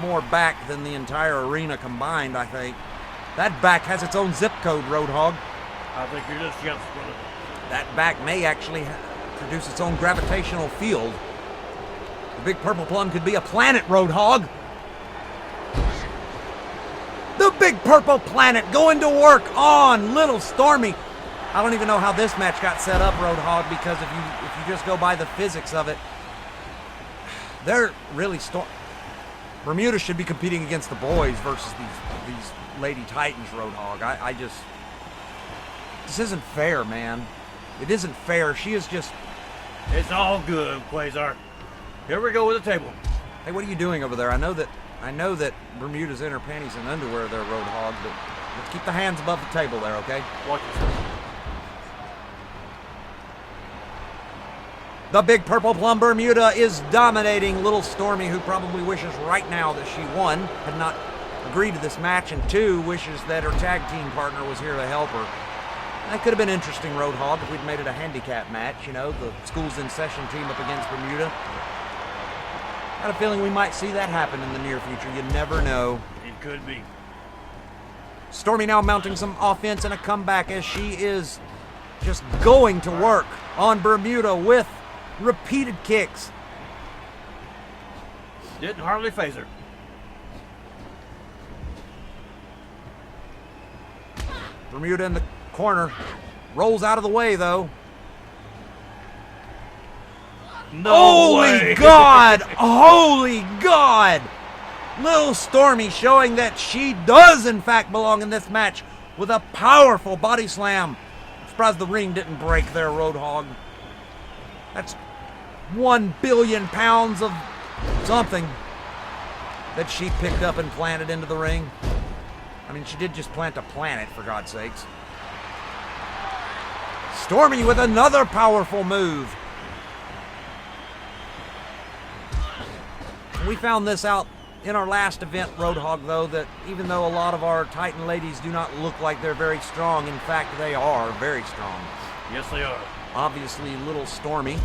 more back than the entire arena combined, I think. That back has its own zip code, Roadhog. I think you're just young. That back may actually produce its own gravitational field. The Big Purple Plum could be a planet, Roadhog. The Big Purple Planet going to work on Little Stormy. I don't even know how this match got set up, Roadhog, because if you just go by the physics of it, they're really Bermuda should be competing against the boys versus these Lady Titans, Roadhog. I just, this isn't fair, man. It isn't fair. She is just. It's all good, Quasar. Here we go with the table. Hey, what are you doing over there? I know that Bermuda's in her panties and underwear there, Roadhog, but let's keep the hands above the table there, okay? Watch yourself. The Big Purple Plum Bermuda is dominating Little Stormy, who probably wishes right now that she, one, had not agreed to this match, and two, wishes that her tag team partner was here to help her. That could have been interesting, Roadhog, if we'd made it a handicap match, you know, the Schools in Session team up against Bermuda. I had a feeling we might see that happen in the near future. You never know. It could be. Stormy now mounting some offense and a comeback as she is just going to work on Bermuda with repeated kicks. Didn't hardly phase her. Bermuda in the corner. Rolls out of the way, though. No Holy way. God! Holy God! Little Stormy showing that she does, in fact, belong in this match with a powerful body slam. I'm surprised the ring didn't break there, Roadhog. That's 1 billion pounds of something that she picked up and planted into the ring. I mean, she did just plant a planet, for God's sakes. Stormy with another powerful move. We found this out in our last event, Roadhog, though, that even though a lot of our Titan ladies do not look like they're very strong, in fact, they are very strong. Yes, they are. Obviously, Little Stormy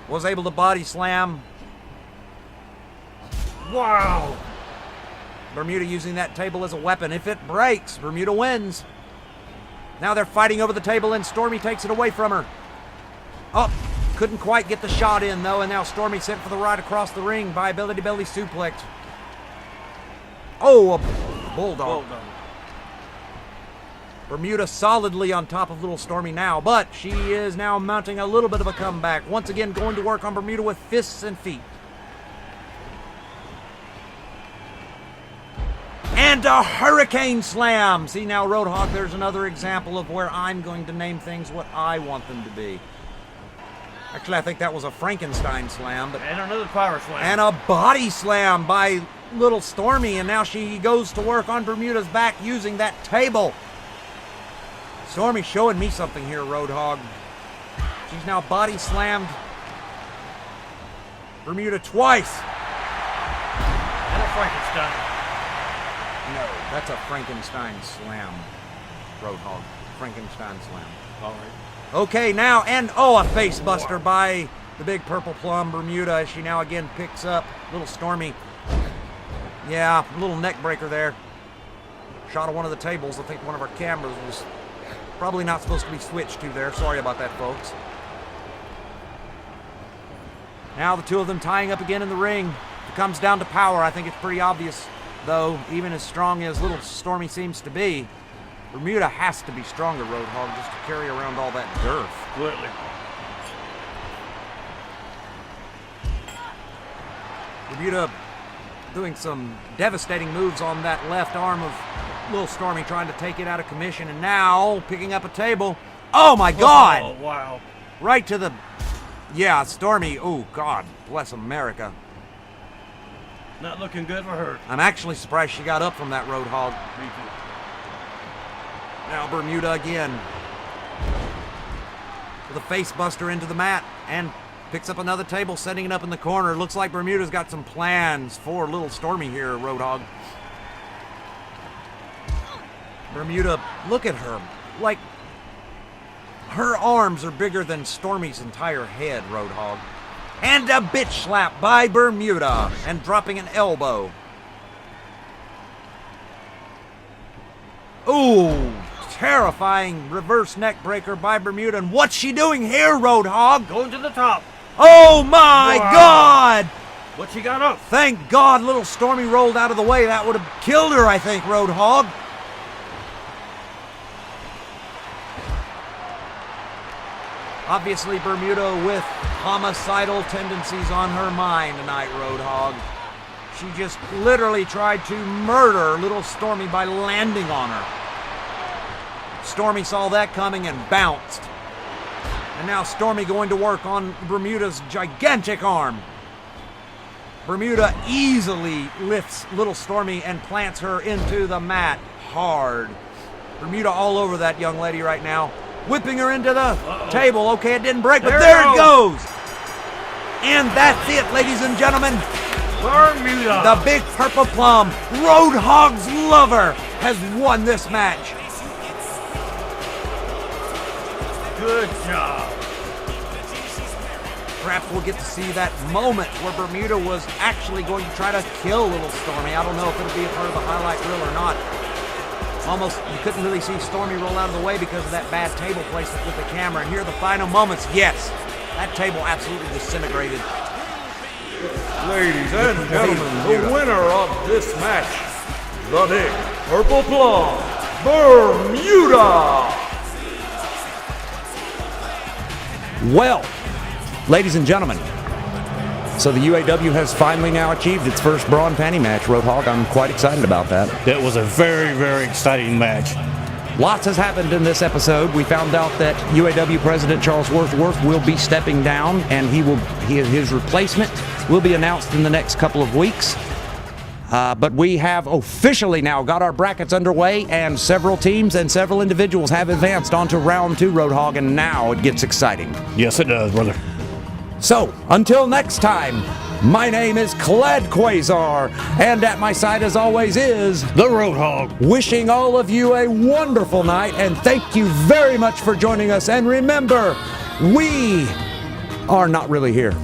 was able to body slam. Wow. Bermuda using that table as a weapon. If it breaks, Bermuda wins. Now they're fighting over the table, and Stormy takes it away from her. Oh, couldn't quite get the shot in, though, and now Stormy sent for the right across the ring by belly suplex. Oh, a bulldog. Bermuda solidly on top of Little Stormy now, but she is now mounting a little bit of a comeback. Once again, going to work on Bermuda with fists and feet. And a hurricane slam. See now, Roadhog, there's another example of where I'm going to name things what I want them to be. Actually, I think that was a Frankenstein slam. But and another power slam. And a body slam by Little Stormy, and now she goes to work on Bermuda's back using that table. Stormy showing me something here, Roadhog. She's now body slammed Bermuda twice. And a Frankenstein. No, that's a Frankenstein slam, Roadhog. Frankenstein slam. All right. Okay, now, and a face buster by the Big Purple Plum Bermuda as she now again picks up Little Stormy. Yeah, a little neck breaker there. Shot of one of the tables. I think one of our cameras was probably not supposed to be switched to there. Sorry about that, folks. Now the two of them tying up again in the ring. If it comes down to power, I think it's pretty obvious, though, even as strong as Little Stormy seems to be, Bermuda has to be stronger, Roadhog, just to carry around all that girth. Absolutely. Bermuda doing some devastating moves on that left arm of Little Stormy, trying to take it out of commission, and now picking up a table. Oh my God! Oh, wow. Right to the, yeah, Stormy, oh God, bless America. Not looking good for her. I'm actually surprised she got up from that, Roadhog. Me too. Now Bermuda again with a face buster into the mat, and Picks up another table, setting it up in the corner. Looks like Bermuda's got some plans for little Stormy here, Roadhog. Bermuda, look at her. Like, her arms are bigger than Stormy's entire head, Roadhog. And a bitch slap by Bermuda, and dropping an elbow. Ooh, terrifying reverse neck breaker by Bermuda. And what's she doing here, Roadhog? Going to the top. Oh my God! What she got up? Thank God little Stormy rolled out of the way. That would have killed her, I think, Roadhog. Obviously, Bermuda with homicidal tendencies on her mind tonight, Roadhog. She just literally tried to murder little Stormy by landing on her. Stormy saw that coming and bounced. And now Stormy going to work on Bermuda's gigantic arm. Bermuda easily lifts little Stormy and plants her into the mat hard. Bermuda all over that young lady right now. Whipping her into the table. Okay, it didn't break, but there it goes. And that's it, ladies and gentlemen. Bermuda. The big purple plum, Roadhog's lover, has won this match. Good job. Perhaps we'll get to see that moment where Bermuda was actually going to try to kill little Stormy. I don't know if it'll be a part of the highlight reel or not. Almost, you couldn't really see Stormy roll out of the way because of that bad table placement with the camera. And here are the final moments. Yes, that table absolutely disintegrated. Ladies and gentlemen, the winner of this match, the big purple plum, Bermuda. Well, ladies and gentlemen, so the UAW has finally now achieved its first bra and panty match, Roadhog. I'm quite excited about that. That was a very, very exciting match. Lots has happened in this episode. We found out that UAW President Charles Worthworth will be stepping down, and his replacement will be announced in the next couple of weeks. But we have officially now got our brackets underway, and several teams and several individuals have advanced onto round 2, Roadhog, and now it gets exciting. Yes, it does, brother. So, until next time, my name is Cled Quasar, and at my side as always is the Roadhog. Wishing all of you a wonderful night, and thank you very much for joining us. And remember, we are not really here.